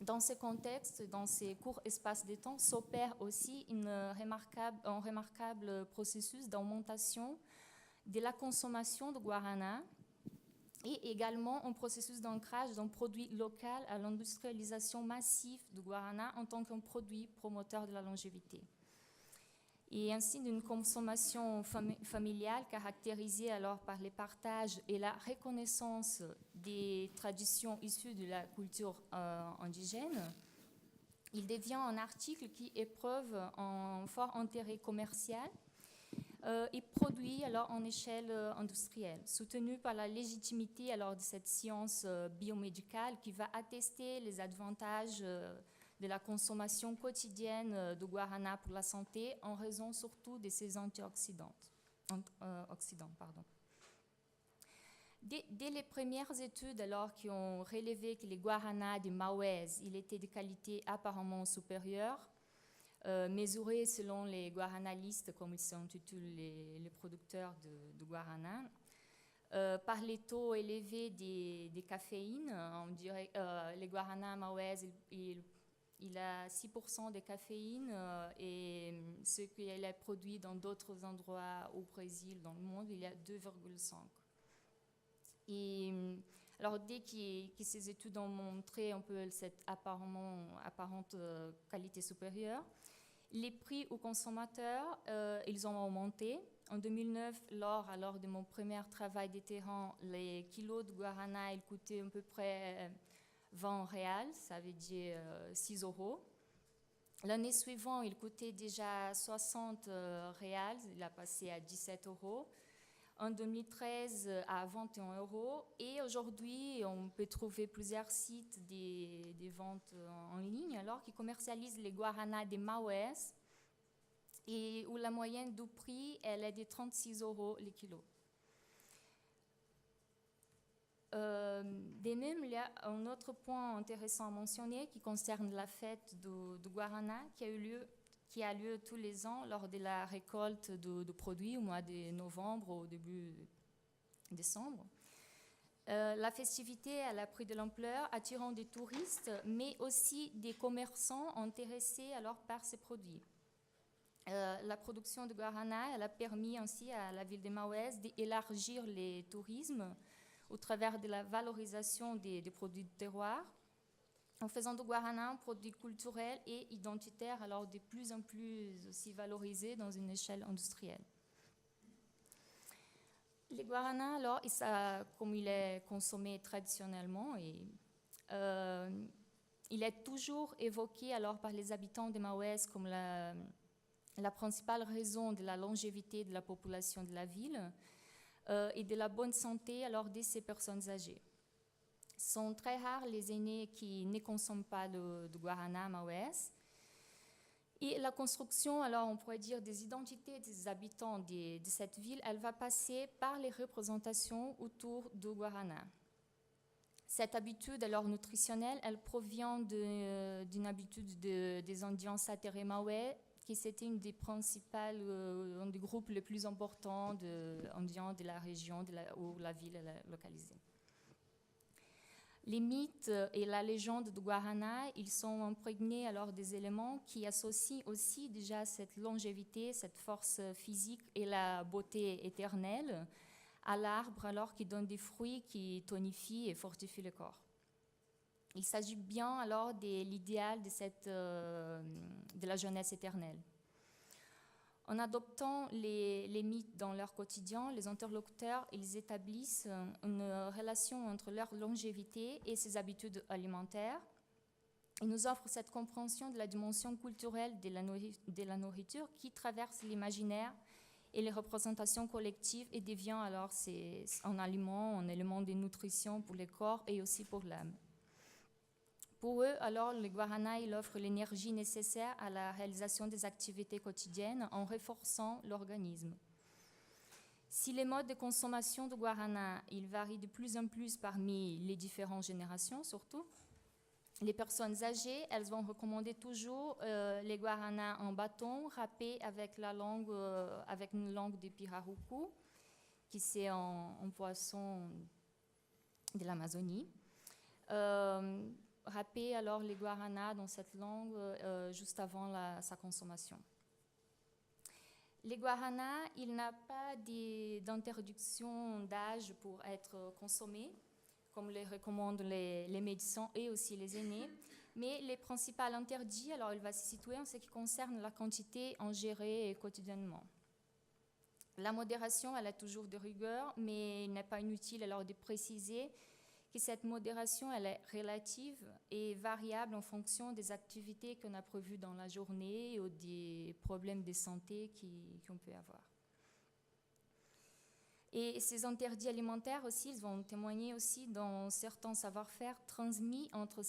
Dans ce contexte, dans ces courts espaces de temps, s'opère aussi un remarquable processus d'augmentation de la consommation de guarana et également un processus d'ancrage d'un produit local à l'industrialisation massive du guarana en tant qu'un produit promoteur de la longévité. Et ainsi d'une consommation familiale caractérisée alors par les partages et la reconnaissance des traditions issues de la culture indigène, il devient un article qui éprouve un fort intérêt commercial et produit alors en échelle industrielle, soutenu par la légitimité alors de cette science biomédicale qui va attester les avantages de la consommation quotidienne de guarana pour la santé en raison surtout de ses antioxydants. Dès les premières études alors qui ont relevé que les guaranas de Maouès il était de qualité apparemment supérieure, mesurés selon les guaranalistes, comme ils s'intitulent les producteurs de guarana, par les taux élevés des caféines. On dirait les guaranas Maouès, il a 6% de caféine et ce qu'il a produit dans d'autres endroits au Brésil, dans le monde, il y a 2,5. Et alors, dès que ces études ont montré un peu cette apparente qualité supérieure, les prix aux consommateurs, ils ont augmenté. En 2009, lors de mon premier travail de terrain, les kilos de guarana, ils coûtaient à peu près 20 réals, ça veut dire 6 €. L'année suivante, il coûtait déjà 60 réals, il a passé à 17 €. En 2013, à 21 €. Et aujourd'hui, on peut trouver plusieurs sites des ventes en ligne alors qui commercialisent les guaranas de Maouès et où la moyenne du prix, elle est de 36 € le kilo. De même, il y a un autre point intéressant à mentionner qui concerne la fête du guarana qui a lieu tous les ans lors de la récolte de produits au mois de novembre au début décembre. La festivité elle a pris de l'ampleur, attirant des touristes, mais aussi des commerçants intéressés alors par ces produits. La production de guarana elle a permis ainsi à la ville de Maouès d'élargir le tourisme au travers de la valorisation des produits de terroir, en faisant du guarana un produit culturel et identitaire, alors de plus en plus aussi valorisé dans une échelle industrielle. Le guarana, alors, comme il est consommé traditionnellement, il est toujours évoqué alors par les habitants de Maouès comme la principale raison de la longévité de la population de la ville et de la bonne santé alors de ces personnes âgées. Sont très rares les aînés qui ne consomment pas de guarana Maouès. Et la construction, alors on pourrait dire, des identités des habitants de cette ville, elle va passer par les représentations autour du guarana. Cette habitude alors nutritionnelle, elle provient d'une habitude des Indiens Satéré Maouais, qui c'était une des principales, un des groupes les plus importants d'Indiens de la région où la ville est localisée. Les mythes et la légende du guarana, ils sont imprégnés alors des éléments qui associent aussi déjà cette longévité, cette force physique et la beauté éternelle à l'arbre alors qui donne des fruits qui tonifient et fortifient le corps. Il s'agit bien alors de l'idéal de la jeunesse éternelle. En adoptant les mythes dans leur quotidien, les interlocuteurs, ils établissent une relation entre leur longévité et ses habitudes alimentaires. Ils nous offrent cette compréhension de la dimension culturelle de la nourriture qui traverse l'imaginaire et les représentations collectives et devient alors un aliment, un élément de nutrition pour le corps et aussi pour l'âme. Pour eux, alors, le guarana, il offre l'énergie nécessaire à la réalisation des activités quotidiennes en renforçant l'organisme. Si les modes de consommation de guarana, ils varient de plus en plus parmi les différentes générations, surtout, les personnes âgées, elles vont recommander toujours les guaranas en bâton, râpés avec une langue de pirarucu, qui c'est un poisson de l'Amazonie. Râper alors les guaranas dans cette langue juste avant sa consommation. Les guaranas, il n'a pas d'interdiction d'âge pour être consommés, comme les recommandent les médecins et aussi les aînés. Mais les principaux interdits, alors il va se situer en ce qui concerne la quantité ingérée quotidiennement. La modération, elle a toujours de rigueur, mais il n'est pas inutile alors de préciser que cette modération, elle est relative et variable en fonction des activités qu'on a prévues dans la journée ou des problèmes de santé qu'on peut avoir. Et ces interdits alimentaires aussi, ils vont témoigner aussi dans certains savoir-faire transmis entre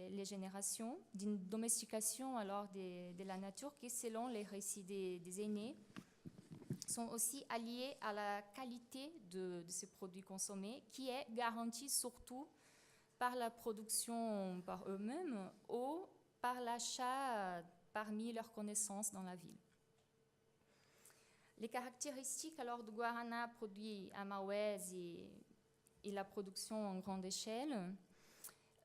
les générations, d'une domestication alors de la nature qui, selon les récits des aînés, sont aussi alliés à la qualité de ces produits consommés, qui est garantie surtout par la production par eux-mêmes ou par l'achat parmi leurs connaissances dans la ville. Les caractéristiques alors du guarana produit à Maués et la production en grande échelle.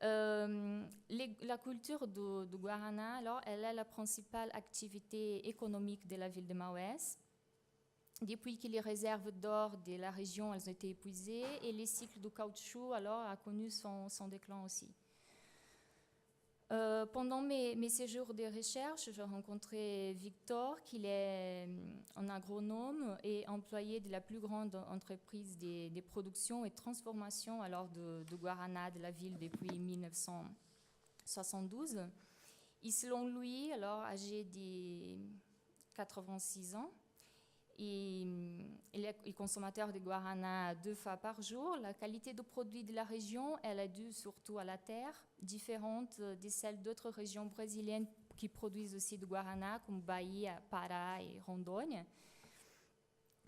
La culture du guarana, alors, elle est la principale activité économique de la ville de Maués. Depuis que les réserves d'or de la région elles ont été épuisées et les cycles du caoutchouc alors a connu son déclin aussi. Pendant mes séjours de recherche, j'ai rencontré Victor, qui est un agronome et employé de la plus grande entreprise de production et transformation alors de guarana de la ville depuis 1972. Et selon lui, alors âgé de 86 ans, il est consommateur de guarana 2 fois par jour. La qualité de produits de la région, elle est due surtout à la terre, différente de celle d'autres régions brésiliennes qui produisent aussi du guarana, comme Bahia, Pará et Rondônia,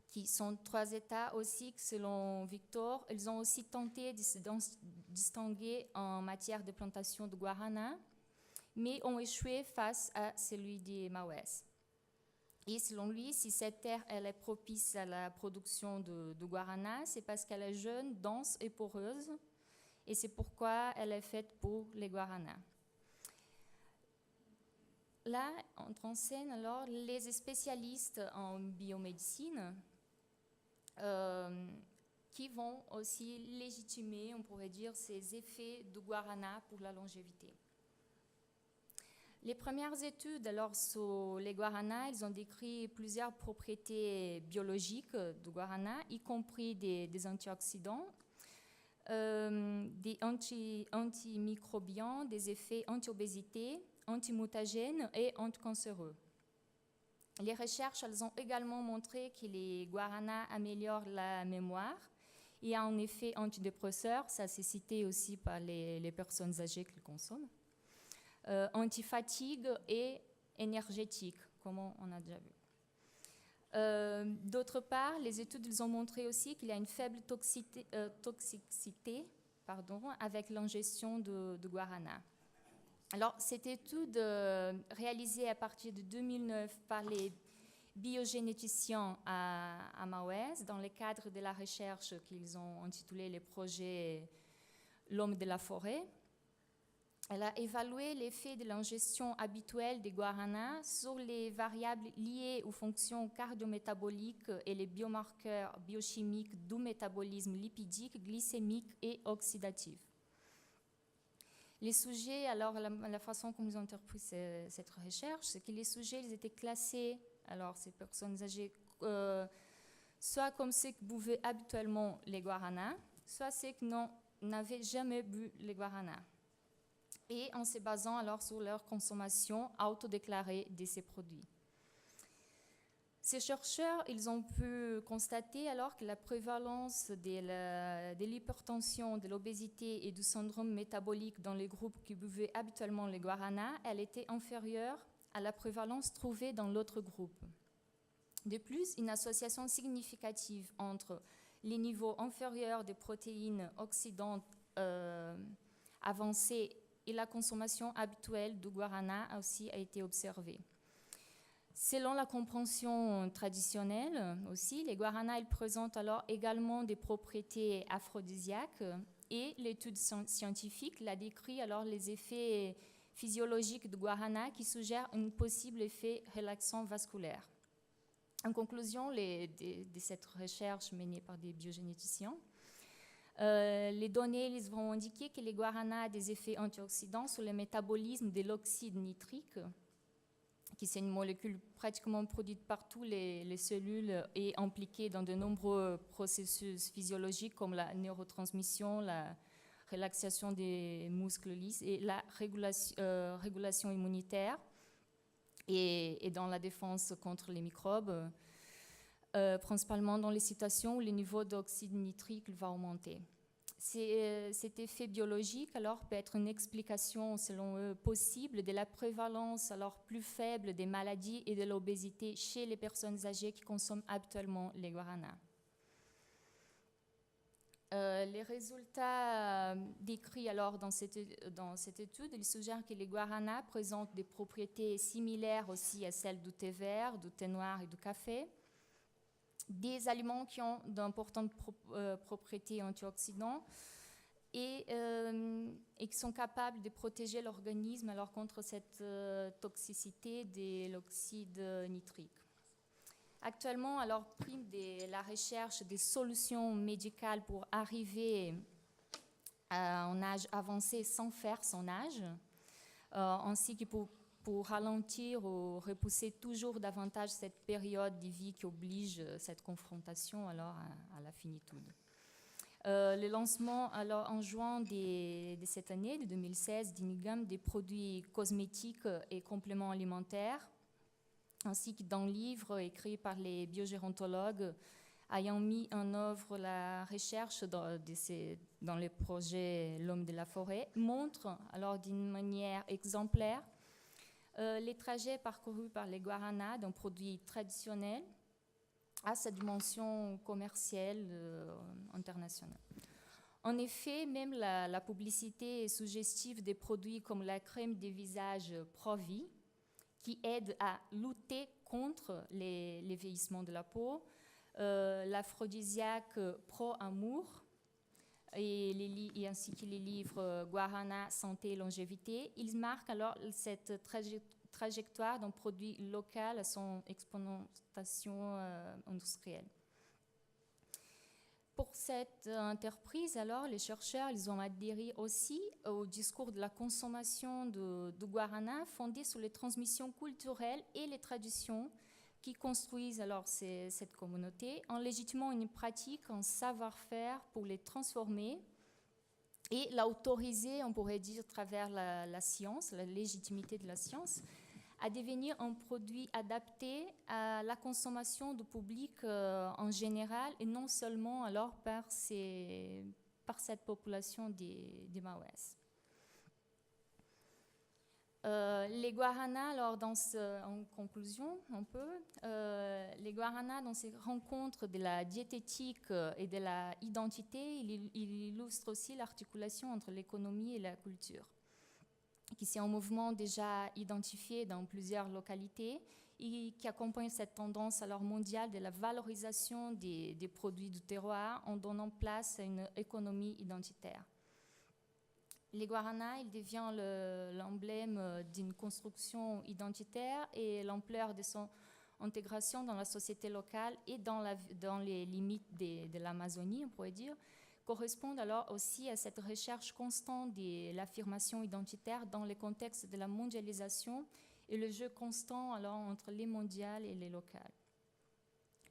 qui sont 3 États aussi que, selon Victor, ils ont aussi tenté de se distinguer en matière de plantation de guarana, mais ont échoué face à celui de Maués. Et selon lui, si cette terre elle est propice à la production de guarana, c'est parce qu'elle est jeune, dense et poreuse, et c'est pourquoi elle est faite pour les guaranas. Là, entrent en scène alors les spécialistes en biomédecine qui vont aussi légitimer, on pourrait dire, ces effets du guarana pour la longévité. Les premières études alors sur les guaranas, ils ont décrit plusieurs propriétés biologiques du guarana, y compris des antioxydants, des antimicrobiens, des effets anti-obésité, antimutagènes et anticancéreux. Les recherches elles ont également montré que les guaranas améliorent la mémoire et a un effet antidépresseur, ça c'est cité aussi par les personnes âgées qui le consomment. Anti-fatigue et énergétique, comme on a déjà vu. D'autre part, les études ils ont montré aussi qu'il y a une faible toxicité avec l'ingestion de guarana. Alors, cette étude réalisée à partir de 2009 par les biogénéticiens à Maués, dans le cadre de la recherche qu'ils ont intitulé le projet L'homme de la forêt, elle a évalué l'effet de l'ingestion habituelle des guaranas sur les variables liées aux fonctions cardiométaboliques et les biomarqueurs biochimiques du métabolisme lipidique, glycémique et oxydatif. Les sujets, alors la façon comme ils ont interprété cette recherche, c'est que les sujets ils étaient classés alors ces personnes âgées, soit comme ceux qui buvaient habituellement les guaranas, soit ceux qui n'avaient jamais bu les guaranas. Et en se basant alors sur leur consommation autodéclarée de ces produits. Ces chercheurs, ils ont pu constater alors que la prévalence de l'hypertension, de l'obésité et du syndrome métabolique dans les groupes qui buvaient habituellement les guaranas, elle était inférieure à la prévalence trouvée dans l'autre groupe. De plus, une association significative entre les niveaux inférieurs de protéines oxydantes avancées et la consommation habituelle du guarana aussi a été observée. Selon la compréhension traditionnelle aussi, les guaranas ils présentent alors également des propriétés aphrodisiaques et l'étude scientifique l'a décrit alors les effets physiologiques du guarana qui suggèrent un possible effet relaxant vasculaire. En conclusion de cette recherche menée par des biogénéticiens, les données ils vont indiquer que les guaranas ont des effets antioxydants sur le métabolisme de l'oxyde nitrique, qui c'est une molécule pratiquement produite par toutes les cellules et impliquée dans de nombreux processus physiologiques comme la neurotransmission, la relaxation des muscles lisses et la régulation immunitaire et dans la défense contre les microbes, principalement dans les situations où le niveau d'oxyde nitrique va augmenter. Cet effet biologique alors peut être une explication selon eux possible de la prévalence alors plus faible des maladies et de l'obésité chez les personnes âgées qui consomment habituellement les guaranas. Les résultats décrits alors dans cette étude, ils suggèrent que les guaranas présentent des propriétés similaires aussi à celles du thé vert, du thé noir et du café. Des aliments qui ont d'importantes propriétés antioxydants et qui sont capables de protéger l'organisme alors contre cette toxicité de l'oxyde nitrique. Actuellement, alors, prime de la recherche des solutions médicales pour arriver à un âge avancé sans faire son âge, ainsi que pour ralentir ou repousser toujours davantage cette période de vie qui oblige cette confrontation alors à la finitude. Le lancement alors en juin de cette année, de 2016, d'une gamme de produits cosmétiques et compléments alimentaires, ainsi que d'un livre écrit par les biogérontologues ayant mis en œuvre la recherche dans le projet L'Homme de la forêt, montre alors d'une manière exemplaire les trajets parcourus par les guaranas d'un produit traditionnel à sa dimension commerciale internationale. En effet, même la publicité suggestive des produits comme la crème de visage Pro-Vie, qui aide à lutter contre les vieillissements de la peau, l'aphrodisiaque Pro-Amour, et ainsi que les livres Guarana, Santé et Longévité, ils marquent alors cette trajectoire d'un produit local à son exponentation industrielle. Pour cette entreprise, alors, les chercheurs ils ont adhéré aussi au discours de la consommation du guarana fondé sur les transmissions culturelles et les traditions qui construisent alors cette communauté en légitimant une pratique, un savoir-faire pour les transformer et l'autoriser, on pourrait dire, à travers la science, la légitimité de la science, à devenir un produit adapté à la consommation du public en général et non seulement alors par cette population des Maoès. Les guaranas, alors en conclusion un peu, les guaranas dans ces rencontres de la diététique et de la identité, il illustre aussi l'articulation entre l'économie et la culture, qui c'est un mouvement déjà identifié dans plusieurs localités et qui accompagne cette tendance alors mondiale de la valorisation des produits du terroir en donnant place à une économie identitaire. Les guaranas, il devient l'emblème d'une construction identitaire et l'ampleur de son intégration dans la société locale et dans les limites de l'Amazonie, on pourrait dire, correspondent alors aussi à cette recherche constante de l'affirmation identitaire dans le contexte de la mondialisation et le jeu constant alors entre les mondiales et les locales.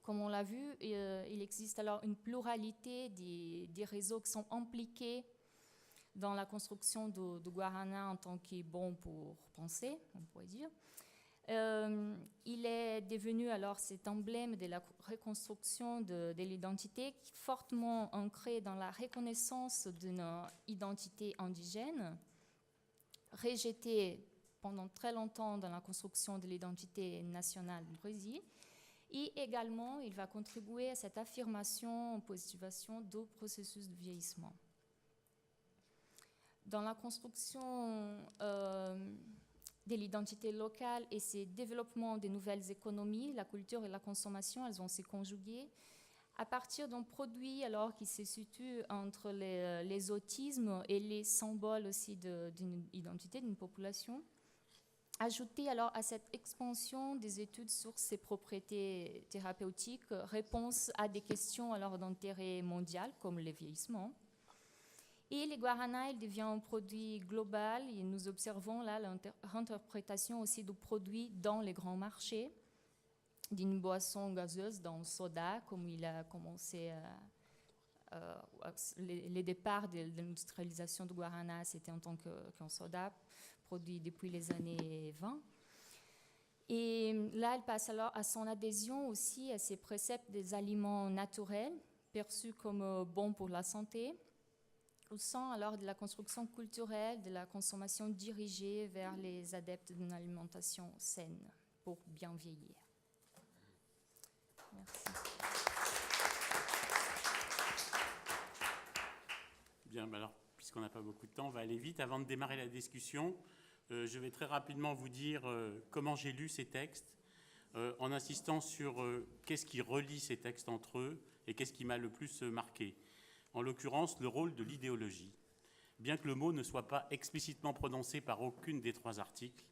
Comme on l'a vu, il existe alors une pluralité des réseaux qui sont impliqués dans la construction du guarana en tant que bon pour penser, on pourrait dire. Il est devenu alors cet emblème de la reconstruction de l'identité, fortement ancré dans la reconnaissance d'une identité indigène, rejeté pendant très longtemps dans la construction de l'identité nationale du Brésil. Et également, il va contribuer à cette affirmation, positivation du processus de vieillissement. Dans la construction de l'identité locale et ce développement des nouvelles économies, la culture et la consommation, elles vont se conjuguer à partir d'un produit alors qui se situe entre les autismes et les symboles aussi d'une identité, d'une population. Ajouter alors à cette expansion des études sur ses propriétés thérapeutiques, réponse à des questions alors d'intérêt mondial comme le vieillissement. Et le guarana, il devient un produit global et nous observons là l'interprétation aussi du produit dans les grands marchés, d'une boisson gazeuse dans le soda, comme il a commencé les départs de l'industrialisation du guarana, c'était en tant qu'un soda, produit depuis les années 20. Et là, elle passe alors à son adhésion aussi à ces préceptes des aliments naturels, perçus comme bons pour la santé, au sein alors de la construction culturelle, de la consommation dirigée vers les adeptes d'une alimentation saine pour bien vieillir. Merci. Bien, alors, puisqu'on n'a pas beaucoup de temps, on va aller vite. Avant de démarrer la discussion, je vais très rapidement vous dire comment j'ai lu ces textes, en insistant sur qu'est-ce qui relie ces textes entre eux et qu'est-ce qui m'a le plus marqué. En l'occurrence, le rôle de l'idéologie. Bien que le mot ne soit pas explicitement prononcé par aucune des trois articles,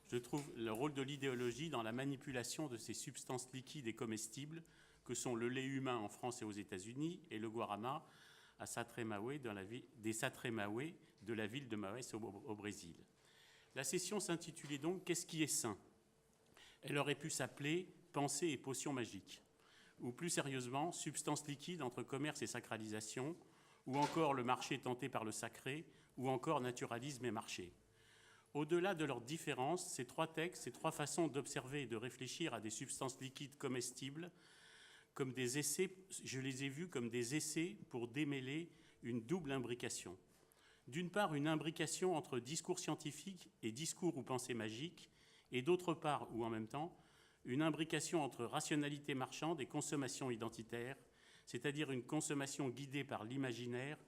je trouve le rôle de l'idéologie dans la manipulation de ces substances liquides et comestibles que sont le lait humain en France et aux États-Unis et le guarana à Satremawe, des Satremawe de la ville de Maués au Brésil. La session s'intitulait donc « Qu'est-ce qui est sain ?» Elle aurait pu s'appeler « Pensée et potions magiques » ou plus sérieusement, substances liquides entre commerce et sacralisation, ou encore le marché tenté par le sacré, ou encore naturalisme et marché. Au-delà de leurs différences, ces trois textes, ces trois façons d'observer et de réfléchir à des substances liquides comestibles, comme des essais, je les ai vus comme des essais pour démêler une double imbrication. D'une part, une imbrication entre discours scientifique et discours ou pensée magique, et d'autre part, ou en même temps, une imbrication entre rationalité marchande et consommation identitaire, c'est-à-dire une consommation guidée par l'imaginaire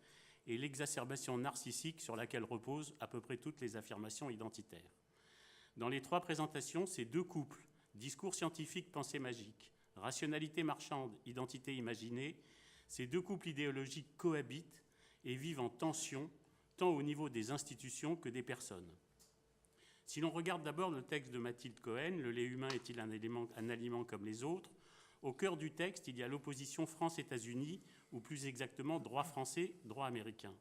et l'exacerbation narcissique sur laquelle reposent à peu près toutes les affirmations identitaires. Dans les trois présentations, ces deux couples, discours scientifique, pensée magique, rationalité marchande, identité imaginée, ces deux couples idéologiques cohabitent et vivent en tension, tant au niveau des institutions que des personnes. Si l'on regarde d'abord le texte de Mathilde Cohen, « Le lait humain est-il un aliment comme les autres ?», au cœur du texte, il y a l'opposition France-États-Unis, ou plus exactement droit français, droit américain.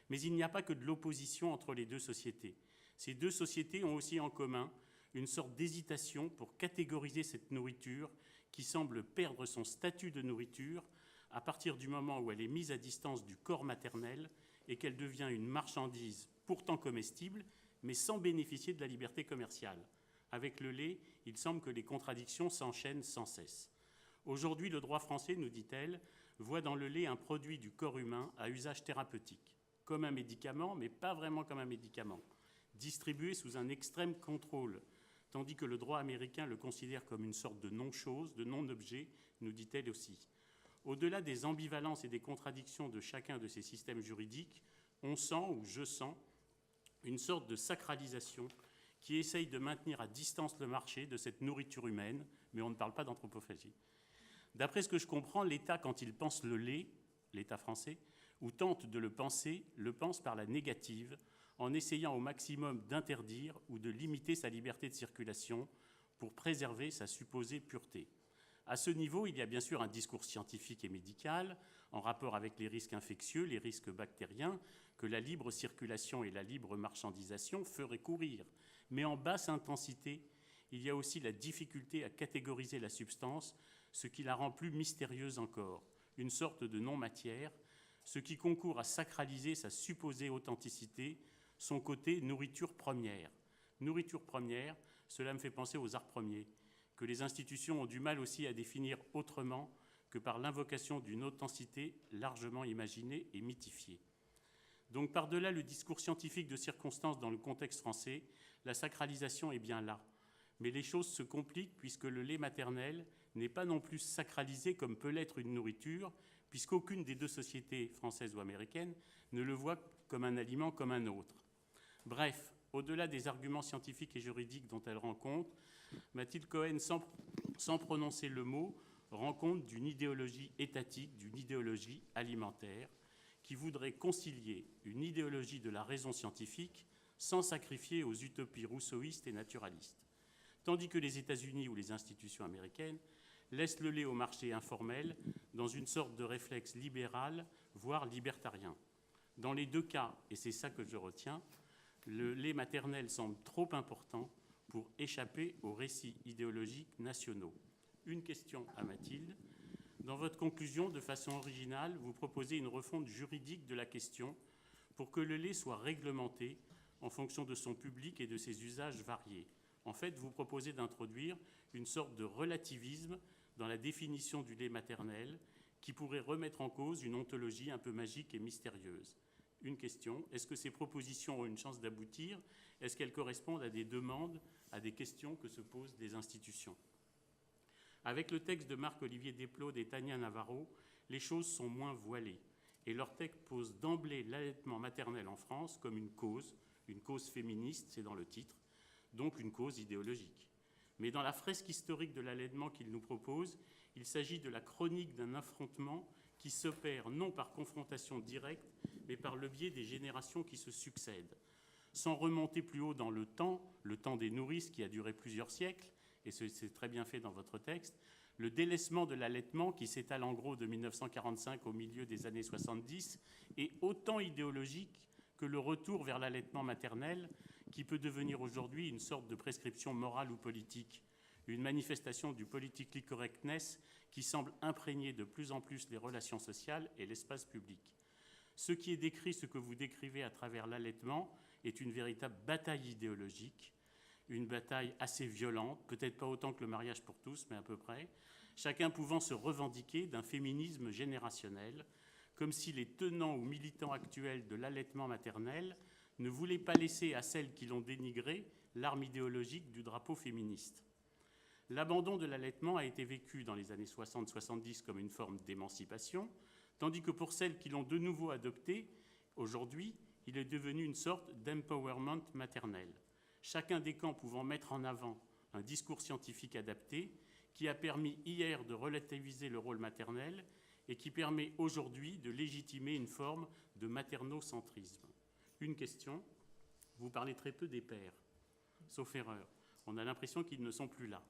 Mais il n'y a pas que de l'opposition entre les deux sociétés. Ces deux sociétés ont aussi en commun une sorte d'hésitation pour catégoriser cette nourriture qui semble perdre son statut de nourriture à partir du moment où elle est mise à distance du corps maternel et qu'elle devient une marchandise pourtant comestible, mais sans bénéficier de la liberté commerciale. Avec le lait, il semble que les contradictions s'enchaînent sans cesse. Aujourd'hui, le droit français, nous dit-elle, voit dans le lait un produit du corps humain à usage thérapeutique, comme un médicament, mais pas vraiment comme un médicament, distribué sous un extrême contrôle, tandis que le droit américain le considère comme une sorte de non-chose, de non-objet, nous dit-elle aussi. Au-delà des ambivalences et des contradictions de chacun de ces systèmes juridiques, on sent, ou je sens, une sorte de sacralisation qui essaye de maintenir à distance le marché de cette nourriture humaine, mais on ne parle pas d'anthropophagie. D'après ce que je comprends, l'État, quand il pense le lait, l'État français, ou tente de le pense par la négative, en essayant au maximum d'interdire ou de limiter sa liberté de circulation pour préserver sa supposée pureté. À ce niveau, il y a bien sûr un discours scientifique et médical en rapport avec les risques infectieux, les risques bactériens, que la libre circulation et la libre marchandisation feraient courir, mais en basse intensité il y a aussi la difficulté à catégoriser la substance, ce qui la rend plus mystérieuse encore, une sorte de non-matière, ce qui concourt à sacraliser sa supposée authenticité, son côté nourriture première. Nourriture première, cela me fait penser aux arts premiers, que les institutions ont du mal aussi à définir autrement que par l'invocation d'une authenticité largement imaginée et mythifiée. Donc par-delà le discours scientifique de circonstance dans le contexte français, la sacralisation est bien là. Mais les choses se compliquent puisque le lait maternel n'est pas non plus sacralisé comme peut l'être une nourriture, puisqu'aucune des deux sociétés françaises ou américaines ne le voit comme un aliment comme un autre. Bref, au-delà des arguments scientifiques et juridiques dont elle rend compte, Mathilde Cohen, sans prononcer le mot, rend compte d'une idéologie étatique, d'une idéologie alimentaire, qui voudrait concilier une idéologie de la raison scientifique sans sacrifier aux utopies rousseauistes et naturalistes. Tandis que les États-Unis ou les institutions américaines laissent le lait au marché informel dans une sorte de réflexe libéral, voire libertarien. Dans les deux cas, et c'est ça que je retiens, le lait maternel semble trop important pour échapper aux récits idéologiques nationaux. Une question à Mathilde. Dans votre conclusion, de façon originale, vous proposez une refonte juridique de la question pour que le lait soit réglementé en fonction de son public et de ses usages variés. En fait, vous proposez d'introduire une sorte de relativisme dans la définition du lait maternel qui pourrait remettre en cause une ontologie un peu magique et mystérieuse. Une question, est-ce que ces propositions ont une chance d'aboutir? Est-ce qu'elles correspondent à des demandes, à des questions que se posent des institutions? Avec le texte de Marc-Olivier Desplaudes et Tania Navarro, les choses sont moins voilées et leur texte pose d'emblée l'allaitement maternel en France comme une cause féministe, c'est dans le titre, donc une cause idéologique. Mais dans la fresque historique de l'allaitement qu'il nous propose, il s'agit de la chronique d'un affrontement qui s'opère non par confrontation directe, mais par le biais des générations qui se succèdent. Sans remonter plus haut dans le temps des nourrices qui a duré plusieurs siècles, et c'est très bien fait dans votre texte, le délaissement de l'allaitement qui s'étale en gros de 1945 au milieu des années 70 est autant idéologique que le retour vers l'allaitement maternel qui peut devenir aujourd'hui une sorte de prescription morale ou politique, une manifestation du politically correctness qui semble imprégner de plus en plus les relations sociales et l'espace public. Ce qui est décrit, ce que vous décrivez à travers l'allaitement, est une véritable bataille idéologique, une bataille assez violente, peut-être pas autant que le mariage pour tous, mais à peu près, chacun pouvant se revendiquer d'un féminisme générationnel, comme si les tenants ou militants actuels de l'allaitement maternel ne voulaient pas laisser à celles qui l'ont dénigré l'arme idéologique du drapeau féministe. L'abandon de l'allaitement a été vécu dans les années 60-70 comme une forme d'émancipation, tandis que pour celles qui l'ont de nouveau adopté, aujourd'hui, il est devenu une sorte d'empowerment maternel. Chacun des camps pouvant mettre en avant un discours scientifique adapté qui a permis hier de relativiser le rôle maternel et qui permet aujourd'hui de légitimer une forme de maternocentrisme. Une question, vous parlez très peu des pères, sauf erreur. On a l'impression qu'ils ne sont plus là.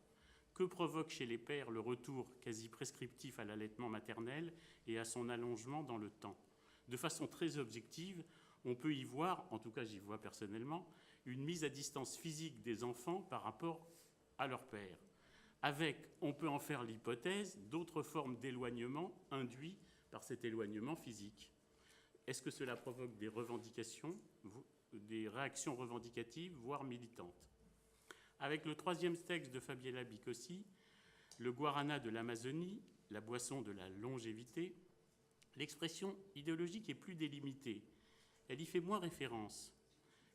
Que provoque chez les pères le retour quasi prescriptif à l'allaitement maternel et à son allongement dans le temps? De façon très objective, on peut y voir, en tout cas j'y vois personnellement, une mise à distance physique des enfants par rapport à leur père. Avec, on peut en faire l'hypothèse, d'autres formes d'éloignement induits par cet éloignement physique. Est-ce que cela provoque des revendications, des réactions revendicatives, voire militantes? Avec le troisième texte de Fabiella Bicossi, le guarana de l'Amazonie, la boisson de la longévité, l'expression idéologique est plus délimitée. Elle y fait moins référence,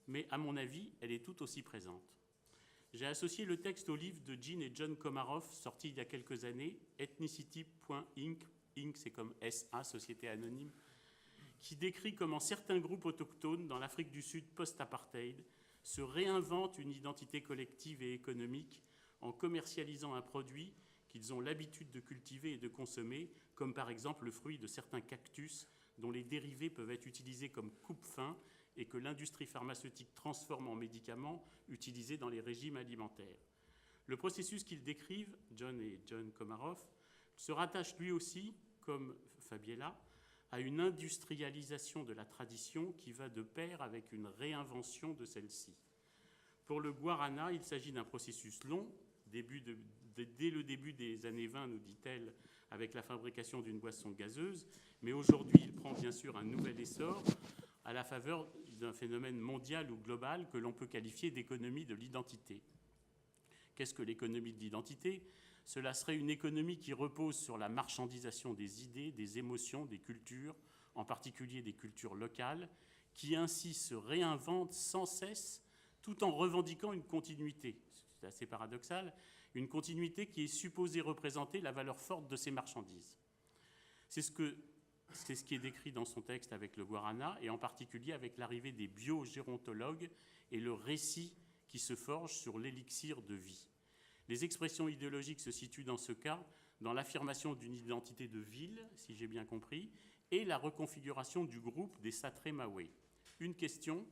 mais à mon avis, elle est tout aussi présente. J'ai associé le texte au livre de Jean et John Komaroff, sorti il y a quelques années, Ethnicity.inc, Inc. c'est comme SA, Société Anonyme, qui décrit comment certains groupes autochtones dans l'Afrique du Sud post-apartheid se réinventent une identité collective et économique en commercialisant un produit qu'ils ont l'habitude de cultiver et de consommer, comme par exemple le fruit de certains cactus dont les dérivés peuvent être utilisés comme coupe-faim et que l'industrie pharmaceutique transforme en médicaments utilisés dans les régimes alimentaires. Le processus qu'ils décrivent, John et John Komaroff, se rattache lui aussi, comme Fabiella, à une industrialisation de la tradition qui va de pair avec une réinvention de celle-ci. Pour le guarana, il s'agit d'un processus long, dès le début des années 20, nous dit-elle, avec la fabrication d'une boisson gazeuse, mais aujourd'hui, il prend bien sûr un nouvel essor à la faveur d'un phénomène mondial ou global que l'on peut qualifier d'économie de l'identité. Qu'est-ce que l'économie de l'identité ? Cela serait une économie qui repose sur la marchandisation des idées, des émotions, des cultures, en particulier des cultures locales, qui ainsi se réinventent sans cesse tout en revendiquant une continuité. C'est assez paradoxal, une continuité qui est supposée représenter la valeur forte de ces marchandises. C'est ce qui est décrit dans son texte avec le guarana, et en particulier avec l'arrivée des biogérontologues et le récit qui se forge sur l'élixir de vie. Les expressions idéologiques se situent dans ce cas dans l'affirmation d'une identité de ville, si j'ai bien compris, et la reconfiguration du groupe des Satré-Maoué. Une question: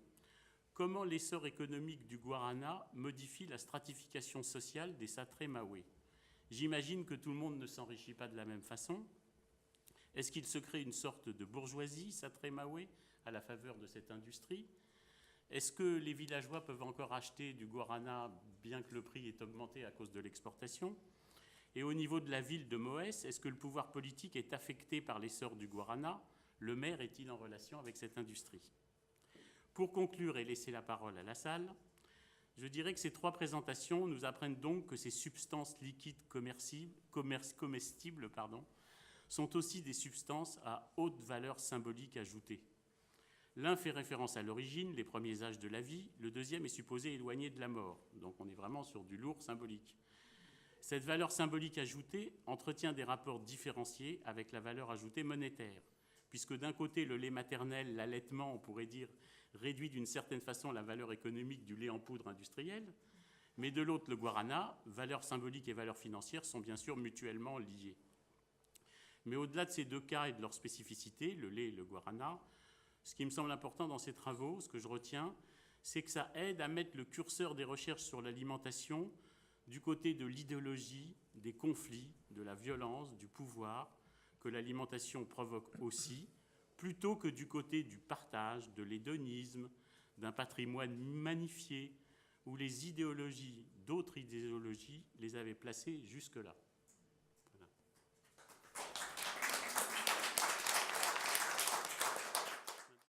comment l'essor économique du guarana modifie la stratification sociale des Satré-Maoué? J'imagine que tout le monde ne s'enrichit pas de la même façon. Est-ce qu'il se crée une sorte de bourgeoisie Satré-Maoué à la faveur de cette industrie? Est-ce que les villageois peuvent encore acheter du guarana bien que le prix ait augmenté à cause de l'exportation? Et au niveau de la ville de Moès, est-ce que le pouvoir politique est affecté par l'essor du guarana? Le maire est-il en relation avec cette industrie? Pour conclure et laisser la parole à la salle, je dirais que ces trois présentations nous apprennent donc que ces substances liquides comestibles sont aussi des substances à haute valeur symbolique ajoutée. L'un fait référence à l'origine, les premiers âges de la vie, le deuxième est supposé éloigné de la mort. Donc on est vraiment sur du lourd symbolique. Cette valeur symbolique ajoutée entretient des rapports différenciés avec la valeur ajoutée monétaire, puisque d'un côté, le lait maternel, l'allaitement, on pourrait dire, réduit d'une certaine façon la valeur économique du lait en poudre industriel, mais de l'autre, le guarana, valeur symbolique et valeur financière sont bien sûr mutuellement liées. Mais au-delà de ces deux cas et de leur spécificité, le lait et le guarana, ce qui me semble important dans ces travaux, ce que je retiens, c'est que ça aide à mettre le curseur des recherches sur l'alimentation du côté de l'idéologie, des conflits, de la violence, du pouvoir que l'alimentation provoque aussi, plutôt que du côté du partage, de l'hédonisme, d'un patrimoine magnifié, où les idéologies, d'autres idéologies, les avaient placés jusque-là.